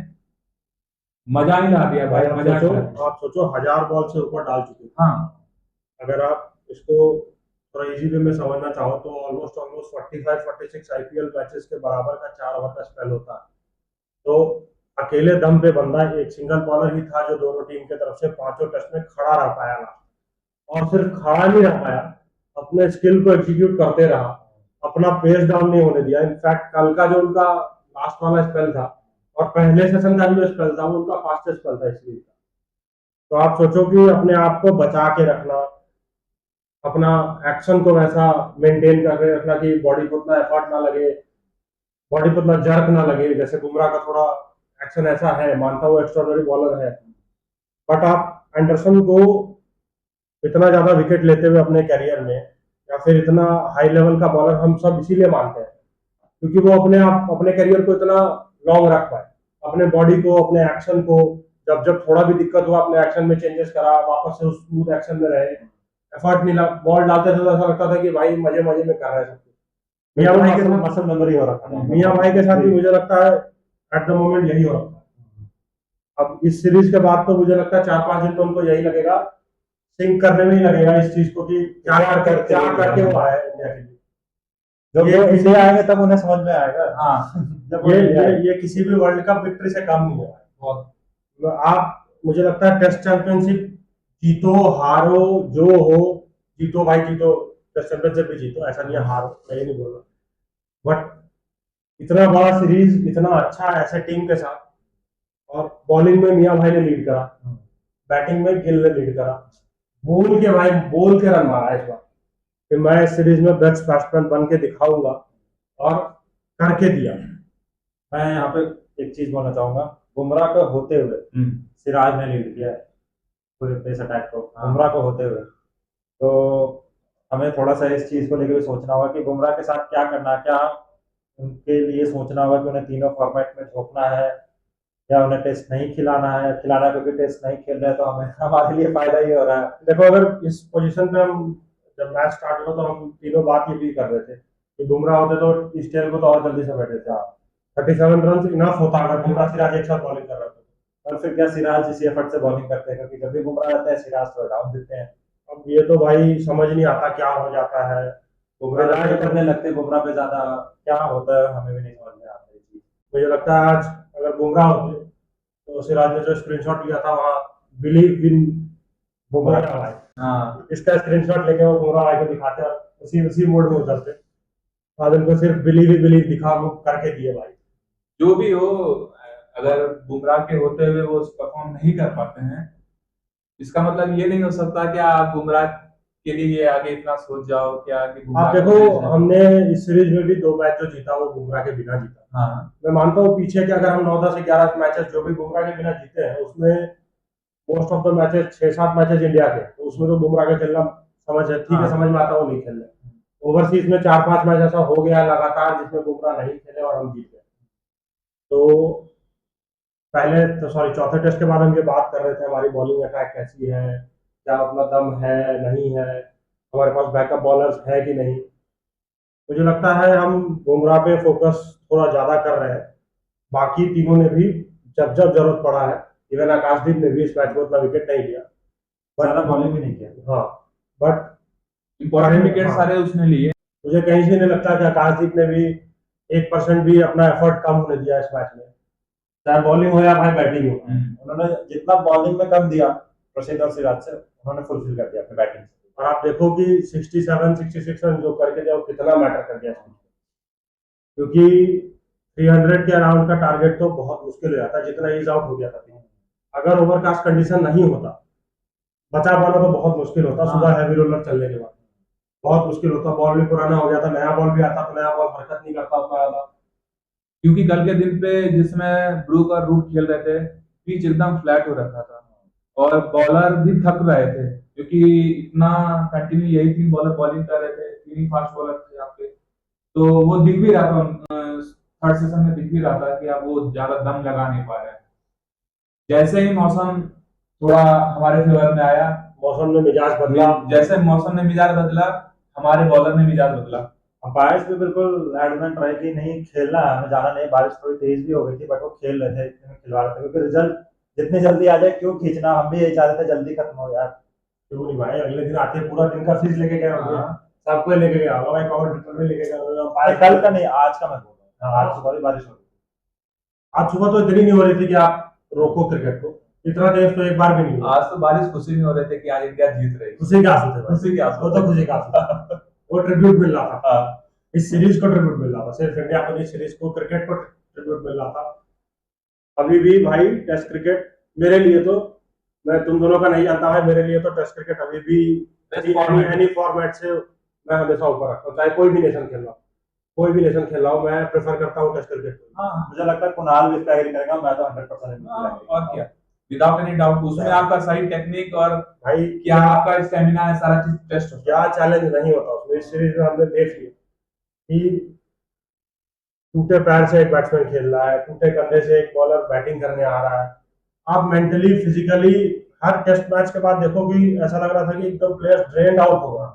मजा ही ला दिया भाई, मजा ही ला दिया। आप सोचो 1000 बॉल से ऊपर डाल चुके हैं। हाँ अगर आप इसको थोड़ा इजी वे में समझना चाहो तो ऑलमोस्ट 45-46 आईपीएल मैचेस के बराबर का 4 ओवर का स्पेल होता है। तो अकेले दम पे बंदा एक सिंगल बॉलर ही था जो दोनों टीम के तरफ से पांचों टेस्ट में खड़ा रह पाया ना, और सिर्फ खड़ा नहीं रह पाया, अपने स्किल को एग्जीक्यूट करते रहा, अपना पेस डाउन नहीं होने दिया। इनफैक्ट कल का जो उनका लास्ट वाला स्पेल था और पहले सेशन का भी जो स्पेल था वो उनका फास्टेस्ट स्पेल था इस सीरीज का। तो आप सोचो कि अपने आप को बचा के रखना, अपना एक्शन को वैसा मेंटेन करके रखना कि बॉडी को उतना एफर्ट ना लगे, बॉडी को उतना जर्क ना लगे। जैसे बुमराह का थोड़ा एक्शन ऐसा है, मानता हूँ एक्स्ट्राऑर्डिनरी बॉलर है, बट आप एंडरसन को इतना ज्यादा विकेट लेते हुए अपने करियर में या फिर इतना हाई लेवल का बॉलर हम सब इसीलिए मानते हैं क्योंकि वो अपने करियर को इतना लॉन्ग रख पाए, अपने बॉडी को, अपने एक्शन को, जब जब थोड़ा भी दिक्कत हुआ अपने एक्शन में चेंजेस करा, वापस से उस स्मूथ एक्शन में रहे, एफर्ट नहीं लगा, बॉल डालते थे तो ऐसा लगता था कि भाई मजे मजे में कर रहे हैं सब कुछ। मियां भाई के साथ मसल मेमोरी हो रखा है, मियां भाई के साथ भी मुझे लगता है एट द मोमेंट यही हो रखा है। अब इस सीरीज के बाद तो मुझे लगता है 4-5 दिन तो उनको यही लगेगा, सिंक करने में ही लगेगा इस चीज को कि क्या करके वो आया है इंडिया के लिए। जब ये वो किसी- इंडिया आएंगे तब उन्हें समझ में आएगा। हाँ जब वो ये इंडिया ये आएंगे। ये किसी भी वर्ल्ड कप विक्ट्री से कम नहीं है। बहुत। आप मुझे लगता है टेस्ट चैंपियनशिप जीतो हारो जो हो, जीतो भाई जीतो, टेस्ट चैंपियनशिप भी जीतो, ऐसा नहीं है हारो, मैं ये नहीं बोल रहा, बट इतना बड़ा सीरीज, इतना अच्छा ऐसे टीम के साथ, और बॉलिंग में मियां भाई ने लीड करा, बैटिंग में गिल ने लीड करा, बोल के रन मारा इस बार कि मैं इस सीरीज में बेस्ट बैट्समैन बन के दिखाऊंगा, और करके दिया। मैं यहाँ पे एक चीज बोलना चाहूंगा, बुमराह को होते हुए सिराज ने लीड किया है पूरे पेस अटैक को, बुमराह को होते हुए। तो हमें थोड़ा सा इस चीज को लेकर भी सोचना होगा कि बुमराह के साथ क्या करना है, क्या उनके लिए सोचना होगा कि उन्हें तीनों फॉर्मेट में झोंकना है या उन्हें टेस्ट नहीं खिलाना, क्योंकि टेस्ट नहीं खेल रहे तो हमें हमारे लिए फायदा ही हो रहा है। देखो अगर इस पोजीशन पे हम जब मैच स्टार्ट हुआ तो हम तीनों बात ये भी कर रहे थे कि बुमराह होते तो इस टेल को तो और जल्दी से बैठे थे। 37 रन इनफ होता अगर बुमराह सिराज एक साथ बॉलिंग कर रहा था। और फिर क्या सिराज इसी एफर्ट से बॉलिंग करते हैं, क्योंकि जब भी बुमराह रहते हैं सिराज थोड़ा डाउन देते हैं। अब ये तो भाई समझ नहीं आता क्या हो जाता है, बुमराह करने लगते हैं बुमराह पे ज्यादा, क्या होता है हमें भी नहीं समझ में आता ये चीज। मुझे लगता है आज अगर बुमराह होते तो सिराज ने जो स्क्रीनशॉट लिया था वहाँ बिलीव इन बुमराह भाई, हाँ इसका स्क्रीनशॉट लेके वो बुमराह भाई को दिखाते और उसी मोड में उतरते, आज उनको सिर्फ बिलीव दिखा वो करके दिए भाई। जो भी हो, अगर बुमराह के होते हुए वो परफॉर्म नहीं कर पाते हैं, इसका मतलब ये नहीं हो सकता कि आप बुमराह के लिए आगे इतना सोच जाओ क्या कि आप देखो हमने इस सीरीज में भी 2 मैच जो जीता वो बुमराह के बिना जीता। हाँ मैं मानता हूँ पीछे के अगर हम 9-10-11 मैचेस जो भी बुमराह के बिना जीते हैं उसमें most of the matches 6-7 matches India के, तो उसमें तो बुमराह का खेलना समझ है, ठीक है, हाँ। समझ में आता वो नहीं खेल रहे। ओवरसीज में 4-5 मैच ऐसा हो गया लगातार जिसमें बुमराह नहीं खेले और हम जीत गए। तो पहले तो चौथे टेस्ट के बाद हम ये बात कर रहे थे हमारी बॉलिंग अटैक कैसी है, क्या अपना दम है नहीं है, हमारे पास बैकअप बॉलर्स है कि नहीं। मुझे लगता है हम बुमराह पे फोकस थोड़ा ज्यादा कर रहे हैं, बाकी टीमों ने भी जब जब जरूरत पड़ा है, इवन आकाशदीप ने भी इस मैच में उतना विकेट नहीं लिया, ज्यादा बॉलिंग भी नहीं किया। हाँ, बट इंपॉर्टेंट विकेट हाँ। सारे उसने लिए। मुझे कहीं से नहीं लगता कि आकाशदीप ने भी 1% भी अपना एफर्ट कम होने दिया इस मैच में, चाहे बॉलिंग हो या भाई बैटिंग हो। उन्होंने जितना बॉलिंग में कम दिया प्रसिद्ध और सिराज से, उन्होंने फुलफिल कर दिया अपनी बैटिंग से। और आप देखो कि 67-66 रन जो करके दिया वो कितना मैटर कर गया, क्योंकि 300 के अराउंड का टारगेट तो बहुत मुश्किल हो जाता है, जितना ईज आउट हो गया था। अगर ओवरकास्ट कंडीशन नहीं होता, बचा पाना तो बहुत मुश्किल होता। सुबह हैवी रोलर चलने के बाद बहुत मुश्किल होता, बॉल भी पुराना हो गया था, नया बॉल भी आता तो नया बॉल हरकत नहीं करता उतना ज्यादा, क्योंकि कल के दिन पे जिसमें ब्रूक और रूट खेल रहे थे, पिच एकदम फ्लैट हो रखा था और बॉलर भी थक रहे थे क्योंकि इतना कंटिन्यू यही 3 बॉलर बॉलिंग कर रहे थे, 3 ही फास्ट बॉलर थे यहाँ पे। तो वो दिख भी रहा था, थर्ड सेशन में दिख भी रहा था कि अब वो ज्यादा दम लगा नहीं पा रहे हैं। जैसे ही मौसम थोड़ा हमारे फेवर में आया, मौसम में मिजाज बदला। जैसे मौसम ने मिजाज बदला, हमारे बॉलर ने मिजाज बदला। अंपायर्स भी बिल्कुल एडमेंट रहे कि नहीं खेलना है, हमें जाना नहीं। बारिश थोड़ी तेज भी हो गई थी बट वो खेल रहे थे, इतने में खिलवा रहे थे क्योंकि रिजल्ट जितनी जल्दी आ जाए क्यों खींचना, हम भी यही चाहते थे जल्दी खत्म हो यार। क्यों नहीं भाई, अगले दिन आते पूरा दिन का फीस लेके गए होंगे, हाँ। सबको लेके गया होगा भाई, पावर ट्रिपल में लेके गया होगा अरे अंपायर। कल का नहीं, आज का मैं बोल रहा हूँ, हाँ। आज सुबह भी बारिश हो रही आज सुबह तो इतनी नहीं हो रही थी कि आप रोको क्रिकेट को, इतना तेज तो एक बार भी नहीं हुआ। आज तो बारिश खुशी में हो रहे थे कि आज इंडिया जीत रही। खुशी के आंसू थे भाई, खुशी के आंसू। वो तो खुशी का आंसू था। वो ट्रिब्यूट मिल रहा था, हाँ। इस सीरीज को ट्रिब्यूट मिल रहा था, सिर्फ इंडिया को नहीं, सीरीज को, क्रिकेट को ट्रिब्यूट मिल रहा था। अभी भी भाई टेस्ट क्रिकेट मेरे लिए तो, मैं तुम दोनों का नहीं जानता है, मेरे लिए तो टेस्ट क्रिकेट अभी भी एनी फॉर्मेट से मैं हमेशा ऊपर रखता हूँ, चाहे कोई भी नेशन खेल रहा हो, कोई भी नेशन खेल रहा हो, मैं प्रेफर करता हूँ टेस्ट क्रिकेट को। हाँ, मुझे लगता है कुणाल भी इस पे एग्री करेगा, मैं तो 100% और क्या, विदाउट एनी डाउट उसमें आपका सही टेक्निक और भाई क्या आपका स्टेमिना है, सारा चीज टेस्ट होता क्या चैलेंज नहीं होता उसमें। इस सीरीज में हमने देख लिया कि टूटे पैर से एक बैट्समैन खेल रहा है, टूटे कंधे से एक बॉलर बैटिंग करने आ रहा है। आप मेंटली फिजिकली हर टेस्ट मैच के बाद देखो कि ऐसा लग रहा था कि एकदम प्लेयर्स ड्रेन आउट हो गया।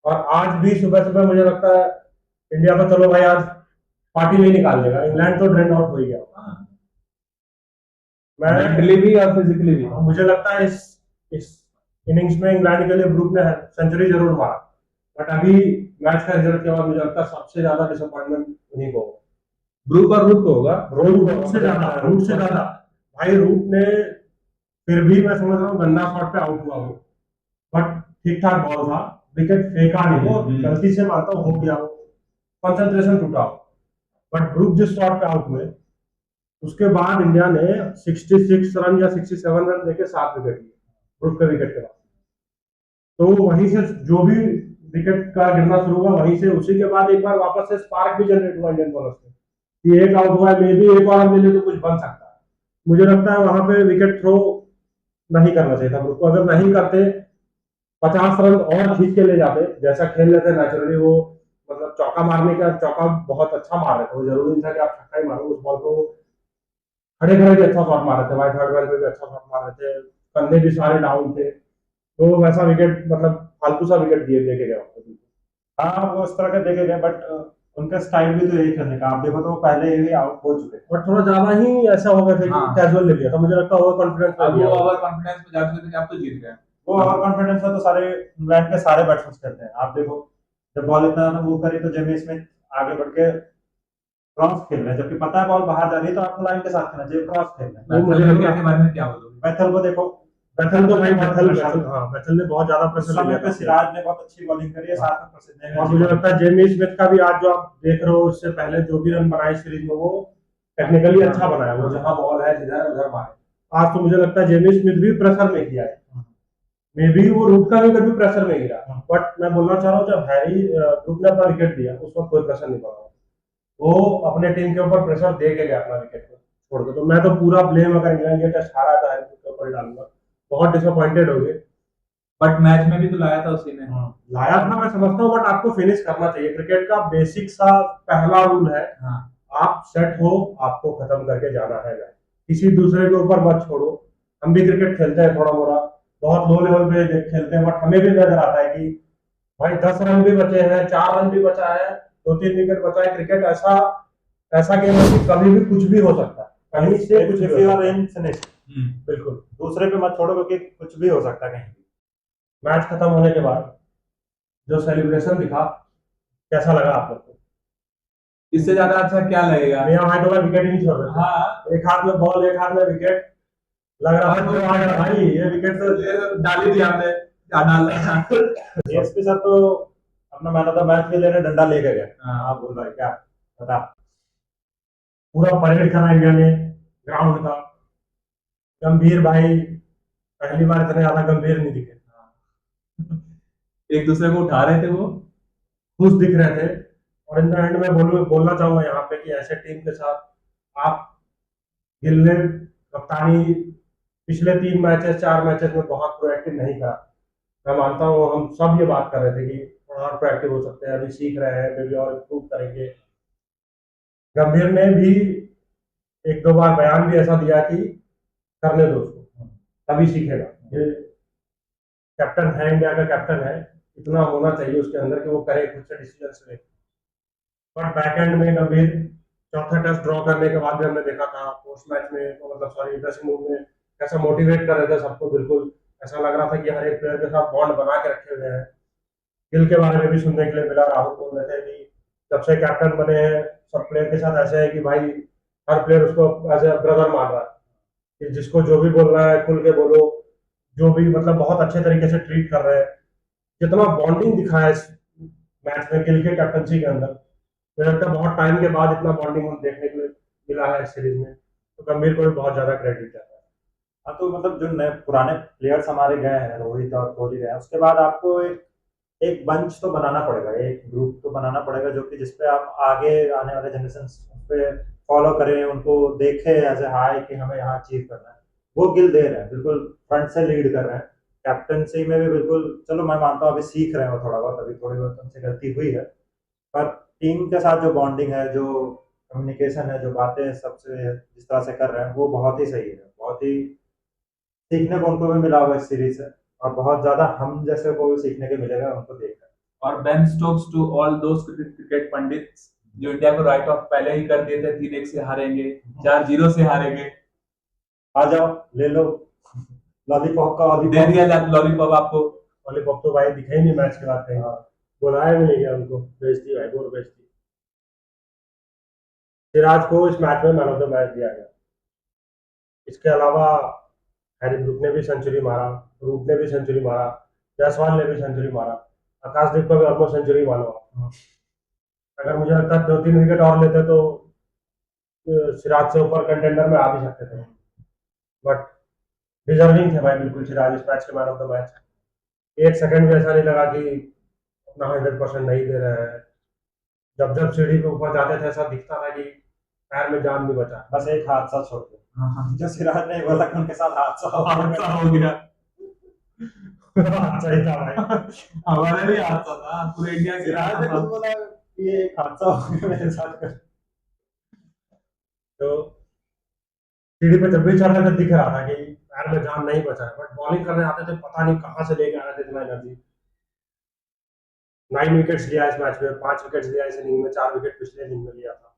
और आज भी सुबह सुबह मुझे लगता है इंडिया को चलो भाई आज पार्टी नहीं निकाल देगा, इंग्लैंड तो ड्रेन आउट हो ही गया। है, मैं मेंटली भी और फिजिकली भी। मुझे लगता है इस इनिंग्स में इंग्लैंड के लिए ब्रूक ने सेंचुरी जरूर मारा, बट अभी मैच का रिजल्ट के बाद मुझे लगता है सबसे ज्यादा डिसअपॉइंटमेंट उन्हीं को, ब्रूक और रूट को होगा। रूट से ज्यादा भाई। रूट ने फिर भी मैं समझ रहा हूँ गंदा शॉट पे आउट हुआ वो, बट ठीक ठाक बॉल था, विकेट फेंका नहीं वो, गलती से मारता हो गया वो, कंसंट्रेशन टूटा। बट ब्रूक जिस शॉट पे आउट हुए उसके बाद इंडिया ने 66 रन या 67 रन देके 7 विकेट लिए ब्रूक के विकेट के बाद। तो वहीं से जो भी विकेट का गिरना शुरू हुआ, वहीं से उसी के बाद एक बार वापस से स्पार्क भी जनरेट हुआ इंडियन बॉलर्स में कि एक आउट हुआ है, मे भी एक और मिले तो कुछ बन सकता है। मुझे लगता है वहां पे विकेट थ्रो नहीं करना चाहिए था ब्रूक को। अगर नहीं करते 50 रन और खींच के ले जाते, जैसा खेल रहे थे नेचुरली वो, मतलब चौका मारने का, चौका बहुत अच्छा मार रहे थे, वो जरूरी नहीं था कि आप छक्का ही मारो। उस बॉल को खड़े खड़े भी अच्छा शॉट मार रहे थे भाई, थर्ड मैन पे भी अच्छा शॉट मार रहे थे, कंधे भी सारे डाउन थे, तो वैसा विकेट मतलब फालतू सा विकेट दिए देके गया। हाँ वो उस तरह के देखे गए बट उनका स्टाइल भी तो यही खेलने का, आप देखो तो वो पहले ही आउट हो चुके थे। बट थोड़ा ज्यादा ही ऐसा हो गया था हाँ। कि कैजुअल ले लिया था, मुझे लगता है ओवर कॉन्फिडेंस अब वो ओवर कॉन्फिडेंस में जा चुके थे कि आप तो जीत गए। वो ओवर कॉन्फिडेंस में तो सारे इंग्लैंड के सारे बैट्समैन करते हैं। आप देखो जब बॉल इतना ज्यादा मूव करी तो जेमी स्मिथ आगे बढ़ के क्रॉस खेल रहे हैं, जबकि पता है बॉल बाहर जा रही है तो आपको लाइन के साथ खेलना चाहिए, क्रॉस खेलना है। वो मुझे इंडिया के बारे में क्या बोलोगे? बैथल को देखो, बैथल तो भाई बैथल ने बहुत ज्यादा प्रेशर समय लिया पे था। सिराज ने बहुत अच्छी बॉलिंग करी है, साथ में प्रसिद्ध ने भी और अच्छी मुझे bowling लगता है जेमी स्मिथ का भी आज जो आप देख रहे हो, उससे पहले जो भी रन बनाए सीरीज में वो टेक्निकली अच्छा बनाया, वो जहां बॉल है जिधर उधर मारे। आज तो मुझे लगता है जेमी स्मिथ भी प्रेशर में किया है, मे बी वो रूट का भी कभी प्रेशर में गिरा। बट मैं बोलना चाह रहा हूँ जब हैरी रूट ने अपना विकेट दिया उस वक्त कोई प्रेशर नहीं पड़ा, वो अपने टीम के ऊपर प्रेशर दे के गया अपना विकेट को छोड़ के। तो मैं तो पूरा ब्लेम अगर इंग्लैंड ये टेस्ट हारा था हैरी रूट के ऊपर ही डालूंगा, बहुत डिसअपॉइंटेड हो गए। बट मैच में भी तो लाया था उसी ने। लाया था मैं समझता हूँ, बट आपको फिनिश करना चाहिए। क्रिकेट का बेसिक सा पहला रूल है, हाँ। आप सेट हो, आपको खत्म करके जाना है मैच, किसी दूसरे के ऊपर मत छोड़ो। हम भी क्रिकेट खेलते हैं थोड़ा मोड़ा, बहुत लो लेवल पे खेलते हैं, बट हमें भी नजर आता है कि भाई 10 रन भी बचे हैं, 4 रन भी बचा है, 2-3 विकेट बचा है। क्रिकेट ऐसा गेम है कि कभी भी कुछ भी हो सकता है, कहीं से कुछ भी हो सकता है। फिनिश बिल्कुल, दूसरे पे मत छोड़ो क्योंकि कुछ भी हो सकता है कहीं भी। मैच खत्म होने के बाद जो सेलिब्रेशन दिखा, कैसा लगा आप लोग को? इससे ज्यादा अच्छा क्या लगेगा? मियां भाई तो विकेट ही नहीं छोड़ रहे थे। हाँ, एक हाथ में बॉल, एक हाथ में विकेट, लग रहा था भाई ये विकेट तो डाल ही दिया हमने, क्या डालना। डीएसपी सर तो अपना मैन ऑफ द मैच भी लेने डंडा लेके गए। हाँ। आप बोल रहे क्या बता। पूरा परेड करा इंडिया ने ग्राउंड का। गंभीर भाई पहली बार इतने ज्यादा गंभीर नहीं दिखे, एक दूसरे को उठा रहे थे वो, खुश दिख रहे थे। और इन द एंड में बोलना चाहूंगा यहाँ पे कि ऐसे टीम के साथ आप गिल ने कप्तानी पिछले 3 मैचेस 4 मैचेस में बहुत प्रोएक्टिव नहीं करा। मैं मानता हूँ हम सब ये बात कर रहे थे कि थोड़ा और प्रोएक्टिव हो सकते हैं, अभी सीख रहे हैं, मे बी और इम्प्रूव करेंगे। गंभीर ने भी 1-2 बार बयान भी ऐसा दिया कि करने दो उसको, तभी सीखेगा। ये कैप्टन है, इंडिया का कैप्टन है, इतना होना चाहिए उसके अंदर कि वो करे, खुद से डिसीजन ले। बट बैक एंड में गंभीर चौथा टेस्ट ड्रॉ करने के बाद भी हमने देखा था पोस्ट मैच में, तो मतलब सॉरी ड्रेसिंग रूम में कैसा मोटिवेट कर रहे थे सबको। बिल्कुल ऐसा लग रहा था कि हर एक प्लेयर के साथ बॉन्ड बना के रखे हुए हैं। गिल के बारे में भी सुनने के लिए मिला, राहुल बोल रहे थे कि जब से कैप्टन बने हैं सब प्लेयर के साथ ऐसे है कि भाई हर प्लेयर उसको एज ए ब्रदर मान रहा है, कि जिसको जो भी बोलना है खुल के बोलो, जो भी मतलब बहुत अच्छे तरीके से ट्रीट कर रहे हैं। जितना बॉन्डिंग दिखा है इस मैच में गिल के कैप्टनसी के अंदर, मुझे लगता है बहुत टाइम के बाद इतना बॉन्डिंग हम देखने को मिला है इस सीरीज में, तो गंभीर को भी बहुत ज्यादा क्रेडिट जाता है। हाँ, तो मतलब जो नए पुराने प्लेयर्स हमारे गए हैं, रोहित और कोहली गए हैं, उसके बाद आपको एक एक बंच तो बनाना पड़ेगा, एक ग्रुप तो बनाना पड़ेगा जो कि जिसपे आप आगे आने वाले जनरेशन पे फॉलो करें, उनको देखें एज ए हाई कि हमें यहाँ अचीव करना है। वो गिल दे रहे हैं, बिल्कुल फ्रंट से लीड कर रहे हैं। कैप्टनसी में भी बिल्कुल, चलो मैं मानता हूँ अभी सीख रहे हो थोड़ा बहुत, अभी थोड़ी बहुत उनसे गलती हुई है, पर टीम के साथ जो बॉन्डिंग है, जो कम्युनिकेशन है, जो बातें सबसे जिस तरह से कर रहे हैं, वो बहुत ही सही है। बहुत ही सीखने को उनको भी मिला होगा इस सीरीज से, और बहुत ज्यादा हम जैसे को भी सीखने को मिलेगा उनको देखकर। और Ben Stokes to all those cricket pundits जो इंडिया को राइट ऑफ पहले ही कर दिए थे, 3-1 से हारेंगे, 4-0 से हारेंगे, आ जाओ ले लो लॉलीपॉप का दे दिया लॉलीपॉप आपको। लॉलीपॉप तो भाई दिखा ही नहीं मैच के बाद कहीं, बुलाया भी नहीं गया उनको, बेइज्जती भाई, बहुत बेइज्जती। सिराज को इस मैच में मैन ऑफ द मैच दिया गया। इसके अलावा हैरी ब्रूक ने भी सेंचुरी मारा, रूट ने भी सेंचुरी मारा, जायसवाल ने भी सेंचुरी मारा, आकाशदीप का भी ऑलमोस्ट सेंचुरी मानो। अगर मुझे लगता है 2-3 विकेट और लेते तो सिराज से ऊपर कंटेंडर में आ भी सकते थे। बट डिजर्विंग थे भाई बिल्कुल सिराज इस मैच के मैन ऑफ द मैच। एक सेकंड भी ऐसा नहीं लगा कि अपना 100% नहीं दे रहे हैं। जब जब सीढ़ी पे ऊपर जाते थे ऐसा दिखता था कि पैर में जान भी बचा। बस एक हादसा छोड़ के, जो सिराज ने बोला कि उनके साथ हादसा हो गया। हादसा ही था भाई। हमारे भी हादसा था, पूरे इंडिया के सिराज ने खुद बोला कि ये एक हादसा हो गया मेरे साथ। तो सीढ़ी पे जब भी चढ़ रहे थे दिख रहा था कि पैर में जान नहीं बचा है, बट बॉलिंग करने आते थे पता नहीं कहाँ से लेके आ रहे थे इतना एनर्जी। 9 विकेट्स लिया इस मैच में, 5 विकेट्स लिया इस इनिंग में, 4 विकेट पिछले इनिंग में लिया था।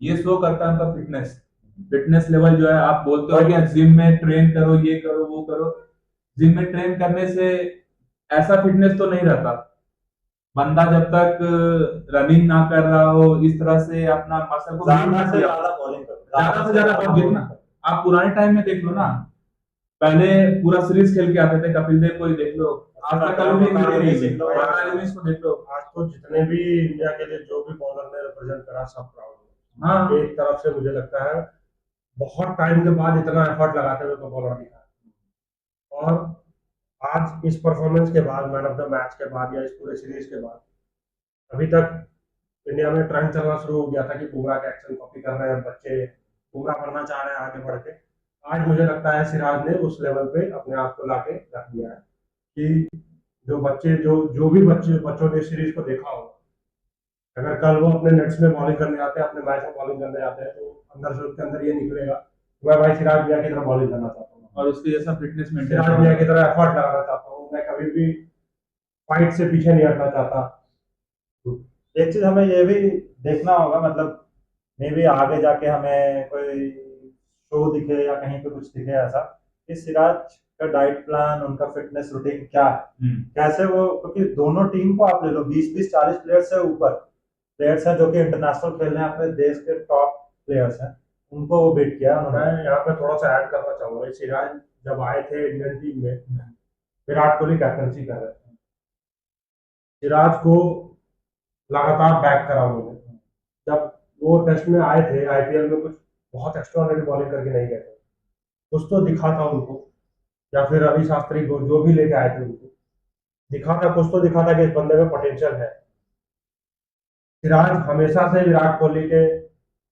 ये शो करता है उनका फिटनेस लेवल जो है। आप बोलते हो कि जिम में ट्रेन करो, ये करो वो करो, जिम में ट्रेन करने से ऐसा फिटनेस तो नहीं रहता। बंदा जब तक रनिंग ना कर रहा हो, इस तरह से अपना मसल को ज्यादा से ज्यादा बॉलिंग करो, ज्यादा से ज्यादा बॉल देखना। आप पुराने टाइम में देख लो ना, पहले पूरा सीरीज खेल के आते थे, कपिल देव को ही देख लो, आज तक कभी भी को देख लो। आज तो जितने भी इंडिया के लिए जो भी बॉलर ने रिप्रेजेंट करा सब प्राउड है। हाँ, एक तरफ से मुझे लगता है बहुत टाइम के बाद इतना एफर्ट लगाते हुए तो बॉलर दिखा, और आज इस परफॉर्मेंस के बाद, मैन ऑफ द मैच के बाद, या इस पूरे सीरीज के बाद, अभी तक इंडिया में ट्रेंड चलना शुरू हो गया था कि बुमराह का एक्शन कॉपी कर रहे हैं बच्चे, बुमराह बनना चाह रहे हैं आगे बढ़ के। आज मुझे लगता है सिराज ने उस लेवल पे अपने आप को लाके रख दिया है कि जो बच्चे जो भी बच्चों ने सीरीज को देखा हो, अगर कल वो अपने नेट्स में बॉलिंग करने आते हैं, अपने मैच में बॉलिंग करने आते हैं, तो अंदर से उसके अंदर ये निकलेगा मैं भाई सिराज मियां की तरह बॉलिंग करना चाहता हूँ, और उसके जैसा फिटनेस सिराज मियां की तरह एफर्ट लगाना चाहता हूँ, मैं कभी भी फाइट से पीछे नहीं हटना चाहता। एक चीज हमें ये भी देखना होगा, मतलब मे भी आगे जाके हमें कोई शो दिखे या कहीं पे कुछ दिखे ऐसा कि सिराज का डाइट प्लान, उनका फिटनेस रूटीन क्या है, कैसे वो, क्योंकि दोनों टीम को आप ले लो, 20-40 प्लेयर्स से ऊपर प्लेयर्स हैं जो कि इंटरनेशनल खेल रहे हैं, अपने देश के टॉप प्लेयर्स हैं, उनको वो बीट किया उन्होंने। मैं यहाँ पे थोड़ा सा ऐड करना चाहूंगा, सिराज जब आए थे इंडियन टीम में, विराट कोहली कैप्टनसी कर रहे थे, सिराज को लगातार बैक करा उन्होंने। जब वो टेस्ट में आए थे आईपीएल में, कुछ बहुत एक्स्ट्राऑर्डिनरी बॉलिंग करके नहीं गए थे, कुछ तो दिखा था उनको, या फिर रवि शास्त्री को, जो भी लेके आए थे उनको दिखा था, कुछ तो दिखा था कि इस बंदे में पोटेंशियल है। सिराज हमेशा से विराट कोहली के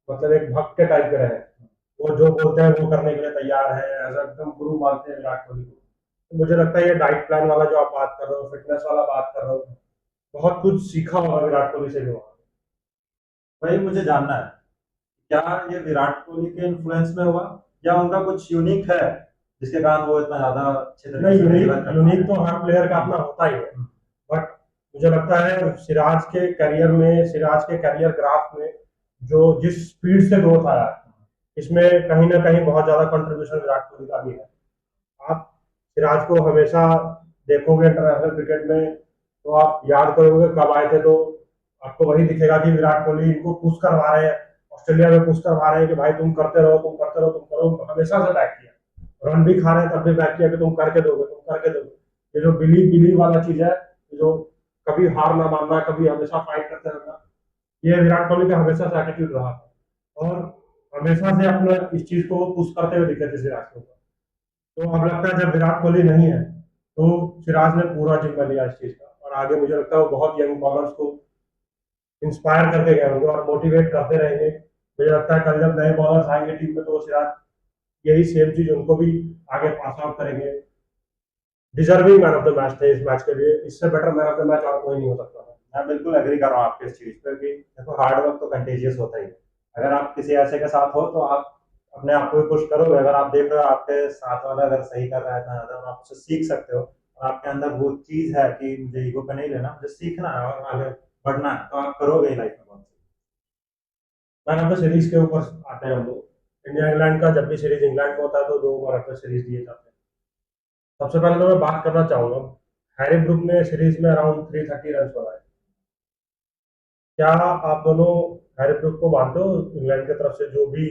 मतलब एक भक्त के टाइप के रहे, वो जो बोलते हैं वो करने के लिए तैयार है, ऐसा एकदम गुरु मानते हैं विराट कोहली को। तो मुझे लगता है ये डाइट प्लान वाला जो आप बात कर रहे हो, फिटनेस वाला बात कर रहे हो, बहुत कुछ सीखा होगा विराट कोहली से भी वहाँ। वही मुझे जानना है, क्या ये विराट कोहली के इन्फ्लुएंस में हुआ या उनका कुछ यूनिक है जिसके कारण वो इतना ज्यादा अच्छे तरीके नहीं, से यूनिक deliver कर पा यूनिक रहे तो हैं? हर प्लेयर का अपना होता ही है, बट मुझे लगता है सिराज के करियर ग्राफ में जो जिस स्पीड से ग्रोथ आया है, इसमें कहीं ना कहीं बहुत ज्यादा कंट्रीब्यूशन विराट कोहली का भी है। आप सिराज को हमेशा देखोगे इंटरनेशनल क्रिकेट में तो आप याद करोगे कब आए थे, तो आपको वही दिखेगा कि विराट कोहली इनको पुश करवा रहे हैं, ऑस्ट्रेलिया में पुश करवा रहे हैं कि भाई तुम करते रहो, तुम करते रहो, तुम करो, हमेशा से बैक किया, रन भी खा रहे हैं तब भी बैक किया कि तुम करके दोगे, तुम करके दोगे। ये जो बिलीव वाला चीज है, जो कभी हार ना मानना, कभी हमेशा फाइट करते रहना, ये विराट कोहली का हमेशा से एटीट्यूड रहा था और हमेशा से अपना इस चीज को पुश करते हुए दिखे थे सिराज के ऊपर। तो अब लगता है जब विराट कोहली नहीं है तो सिराज ने पूरा जिम्मा लिया इस चीज का, और आगे मुझे लगता है वो बहुत यंग बॉलर्स को इंस्पायर करके गए होंगे और मोटिवेट करते रहेंगे। मुझे लगता है कल जब नए बॉलर्स आएंगे टीम में तो वो सिराज यही सेम चीज उनको भी आगे पास आउट करेंगे। Deserving man of the match थे इस मैच के लिए, इससे better man of the match और कोई नहीं हो सकता था। मैं बिल्कुल एग्री कर रहा हूँ आपके इस चीज पे कि देखो हार्ड वर्क तो कंटेजियस होता ही है। अगर आप किसी ऐसे के साथ हो तो आप अपने आप को भी पुश करोगे। अगर आप देख रहे हो आपके साथ वाला अगर सही कर रहा है इतना ज्यादा, और आप उससे सीख सकते हो और आपके अंदर वो चीज है कि मुझे ईगो पे नहीं लेना, मुझे सीखना है और आगे बढ़ना है, तो आप करोगे लाइफ में बहुत। मैन ऑफ द सीरीज के ऊपर आते हैं हम लोग। इंडिया इंग्लैंड का जब भी सीरीज इंग्लैंड में होता है तो 2 मैन ऑफ द सीरीज दिए जाते हैं। सबसे पहले तो मैं बात करना चाहूंगा, हैरी ब्रुक ने सीरीज में अराउंड 330 रन बनाए। क्या आप दोनों हैरी ब्रुक को मानते हो इंग्लैंड की तरफ से जो भी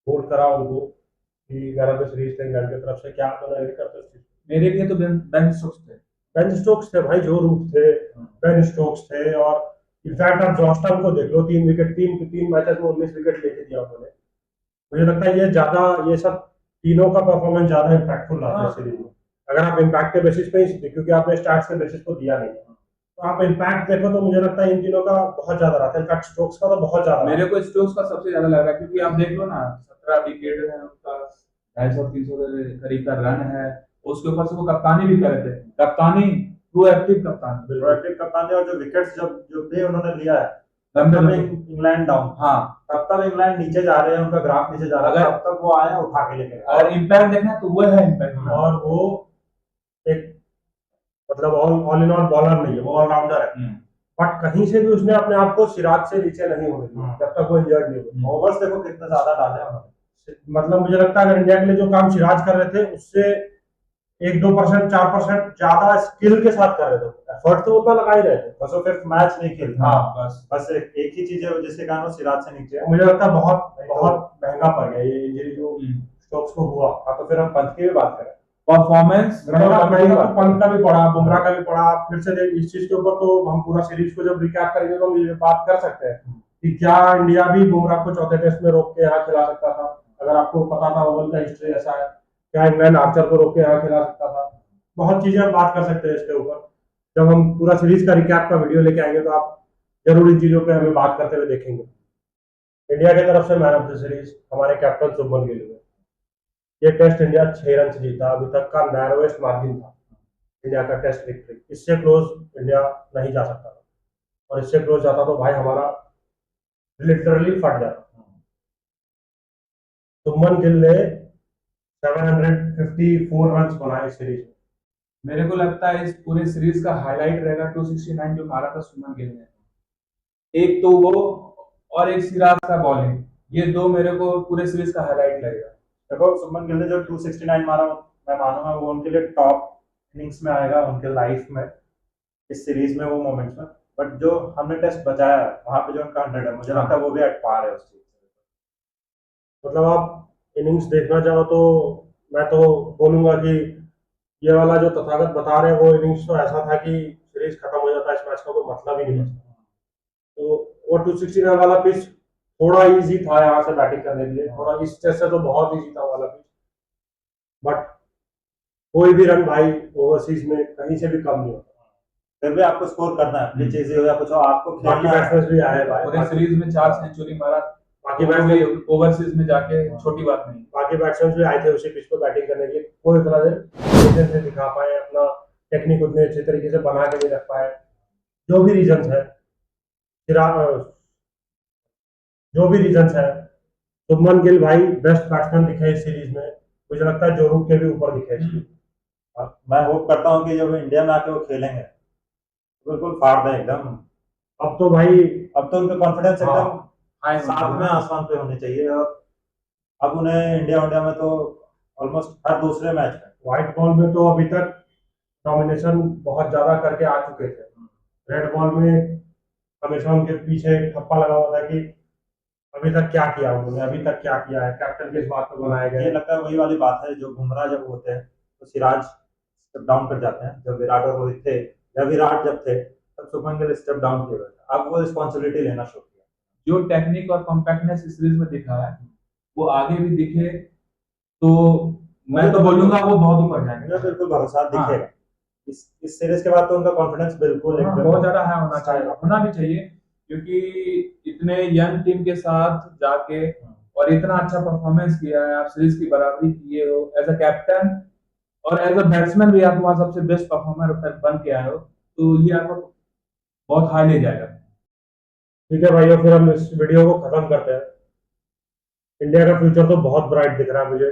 वोट करा उनको कि मैन ऑफ द सीरीज थे इंग्लैंड की तरफ से, क्या आप दोनों एग्री करते हो इस चीज? मेरे लिए तो बेन स्टोक्स थे। बेन स्टोक्स थे भाई, जो रूट थे, बेन स्टोक्स थे। और इनफैक्ट आप जॉर्जटाउन को देख लो, 3 विकेट, तीन मैचेस में 19 विकेट लेके दिया उन्होंने। मुझे लगता है ये सब तीनों का परफॉर्मेंस ज्यादा इम्पैक्टफुल रहा है सीरीज में। अगर आप इम्पैक्ट के बेसिस पे ही, क्योंकि आपने स्टार्ट के बेसिस को दिया नहीं है, तो आप इम्पैक्ट देखो तो मुझे लगता है इन तीनों का बहुत ज्यादा रहा था। इनफैक्ट स्टोक्स का तो बहुत ज्यादा मेरे को स्टोक्स का सबसे ज्यादा लग रहा है क्योंकि आप देख लो ना, 17 विकेट है उनका, 250-300 के करीब का रन है, उसके ऊपर से वो कप्तानी भी कर रहे थे, कप्तानी प्रोएक्टिव कप्तानी, प्रोएक्टिव कप्तान ने, और जो विकेट्स जो भी उन्होंने लिया है लंबे तब लंबे। इंग्लैंड डाउन, हाँ, तब इंग्लैंड नीचे जा रहे हैं, उनका ग्राफ नीचे जा रहा है, तब वो आए उठा के लेके गए। अगर इम्पैक्ट देखना है तो वो है इम्पैक्ट। और वो एक मतलब ऑल इन ऑल बॉलर नहीं है, वो ऑलराउंडर है। बट कहीं से भी उसने अपने आप को सिराज से नीचे नहीं होने दिया जब तक वो इंजर्ड नहीं हुआ। ओवर्स देखो कितने ज्यादा डाले उन्होंने। मतलब मुझे लगता है अगर इंडिया के लिए जो काम सिराज कर रहे थे उससे 1-2%, 4% ज्यादा स्किल के साथ कर रहे थे, एफर्ट तो उतना लगा ही रहे थे। बस वो फिफ्थ मैच नहीं खेलता। हाँ, बस एक ही चीज है जिसके कारण वो सिराज से नीचे है। मुझे लगता है बहुत बहुत महंगा पड़ गया ये इंजरी जो स्टोक्स को हुआ। तो फिर हम पंत की भी बात करें, परफॉर्मेंस महंगा तो पंत का भी पड़ा, बुमराह का भी पड़ा। फिर से इस चीज के ऊपर तो हम पूरा सीरीज को जब रिकैप करेंगे तो हम ये बात कर सकते हैं कि क्या इंडिया भी बुमराह को चौथे टेस्ट में रोक के यहाँ खिला सकता था। अगर आपको पता था ओवल का हिस्ट्री ऐसा है, क्या इंग्लैंड आर्चर को रोक के यहाँ खिला सकता था। बहुत चीजें हम बात कर सकते हैं इसके ऊपर। जब हम पूरा सीरीज का रिकैप का वीडियो लेके आएंगे तो आप जरूर इन चीजों पे हमें बात करते हुए देखेंगे। इंडिया की तरफ से मैन ऑफ द सीरीज हमारे कैप्टन शुभमन गिल हुए। ये टेस्ट इंडिया 6 रन से जीता, अभी तक का नैरोएस्ट मार्जिन था इंडिया का टेस्ट विक्ट्री। इससे क्लोज इंडिया नहीं जा सकता था, और इससे क्लोज जाता तो भाई हमारा लिटरली फट जाता। शुभमन गिल ने 754 रन बनाए इस सीरीज में। मेरे को लगता है इस पूरे सीरीज का हाईलाइट रहेगा 269 जो मारा था शुभमन गिल ने। एक तो वो और एक सिराज का बॉलिंग, ये दो मेरे को पूरे सीरीज का हाईलाइट लगेगा। देखो शुभमन गिल ने जो 269 मारा, मैं मानूंगा वो उनके लिए टॉप इनिंग्स में आएगा उनके लाइफ में, इस सीरीज में, वो मोमेंट्स में। बट जो हमने टेस्ट बचाया वहां पे जो उनका 100 है, मुझे लगता है वो भी एट पार है उस चीज से। मतलब आप इनिंग्स देखना चाहो तो मैं तो बोलूंगा कि ये वाला जो तथागत बता रहे हैं वो इनिंग्स तो ऐसा था कि सीरीज खत्म हो जाता, इस मैच का कोई मतलब ही नहीं बचता। तो वो 269 वाला पिच थोड़ा इजी था यहाँ से बैटिंग करने के लिए, थोड़ा इस टेस्ट से तो बहुत इजी था वाला पिच। बट कोई भी रन भाई ओवरसीज में कहीं से भी कम नहीं होता। फिर भी आपको स्कोर करना है, पिच इजी हो या कुछ हो, आपको बाकी खेलना है। बैट्समैन भी आए भाई, पूरे सीरीज में 4 सेंचुरी मारा, बाकी बैट्समैन ओवरसीज में जाके छोटी बात नहीं। बाकी बैट्समैन भी आए थे उसी पिच पे बैटिंग करने के लिए, कोई उतना देर पेशेंस नहीं दिखा पाए, अपना टेक्निक उतने अच्छे तरीके से बना के नहीं रख पाए। जो भी रीजंस है, जो भी रीजंस है, शुभमन गिल भाई बेस्ट बैट्समैन दिखे इस सीरीज में। मुझे लगता है जो रूट के भी ऊपर दिखे इसलिए। मैं होप करता हूँ कि जब इंडिया में आके वो खेलेंगे तो बिल्कुल फाड़ दें एकदम। अब तो भाई अब तो उनका कॉन्फिडेंस एकदम हाई साथ में आसमान पे होने चाहिए। और अब उन्हें इंडिया में तो ऑलमोस्ट हर दूसरे मैच में व्हाइट बॉल में तो अभी तक नॉमिनेशन बहुत ज्यादा करके आ चुके थे। रेड बॉल में हमेशा उनके पीछे ठप्पा लगा हुआ था कि अभी तक क्या किया उन्होंने, अभी तक क्या किया है, कैप्टन किस बात पर बनाए ये गए। लगता है वही वाली बात है जो बुमराह जब होते हैं तो सिराज स्टेप डाउन कर जाते हैं। जब विराट और रोहित थे या विराट जब थे तब शुभमन गिल स्टेप डाउन किए हुए थे। अब वो रिस्पॉन्सिबिलिटी लेना शुरू किया। जो टेक्निक और कॉम्पैक्टनेस इस सीरीज में दिखा है वो आगे भी दिखे तो मैं तो बोलूंगा वो बहुत ऊपर मुझे जाएंगे। बिल्कुल भरोसा दिखेगा। इस सीरीज के बाद तो उनका कॉन्फिडेंस बिल्कुल हाँ, एकदम बहुत ज्यादा है, होना भी चाहिए क्योंकि इतने यंग टीम के साथ जाके और इतना अच्छा परफॉर्मेंस किया है, आप सीरीज की बराबरी किए हो एज अ कैप्टन और एज अ बैट्समैन भी आप वहाँ सबसे बेस्ट परफॉर्मर बन के आए हो, तो ये आपको बहुत हाई ले जाएगा। ठीक है भाइयों, फिर हम इस वीडियो को खत्म करते हैं। इंडिया का फ्यूचर तो बहुत ब्राइट दिख रहा है मुझे।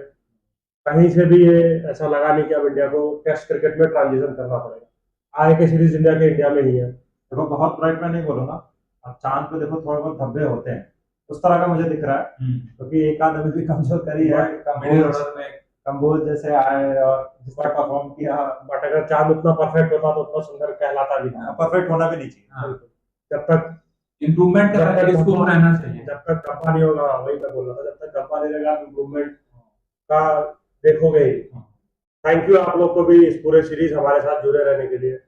कहीं से भी ये ऐसा लगा नहीं कि अब इंडिया को टेस्ट क्रिकेट में ट्रांजिशन करना पड़ेगा। आगे की सीरीज इंडिया में ही है। देखो बहुत ब्राइट मैं नहीं बोलूंगा। अब चांद पे देखो थोड़े बहुत धब्बे होते हैं, उस तरह का मुझे दिख रहा है क्योंकि एक आध अभी भी कमजोर करी है। मिडिल ऑर्डर में कंबोज जैसे आए और जिस तरह परफॉर्म किया, बट अगर चांद उतना परफेक्ट होता तो उतना सुंदर कहलाता भी नहीं। परफेक्ट होना भी नहीं चाहिए। हाँ, जब तक इम्प्रूवमेंट का स्कोप रहना चाहिए। जब तक धब्बा नहीं होगा, वही मैं बोल रहा था, जब तक धब्बा नहीं रहेगा इम्प्रूवमेंट का देखोगे ही। थैंक यू आप लोग को भी इस पूरे सीरीज हमारे साथ जुड़े रहने के लिए।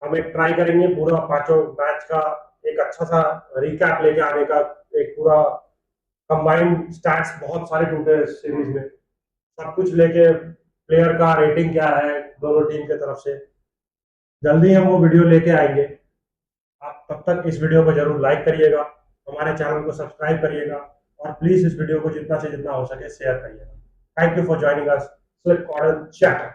हम एक ट्राई करेंगे पूरा पांचों मैच का एक अच्छा सा रिकैप लेके आने का, एक पूरा कंबाइंड स्टैट्स बहुत सारे टूटे इस सीरीज में, सब कुछ लेके प्लेयर का रेटिंग क्या है दोनों टीम के तरफ से, जल्दी हम वो वीडियो लेके आएंगे। आप तब तक इस वीडियो को जरूर लाइक करिएगा, हमारे चैनल को सब्सक्राइब करिएगा और प्लीज इस वीडियो को जितना से जितना हो सके शेयर करिएगा। Thank you for joining us. Slip corner chat.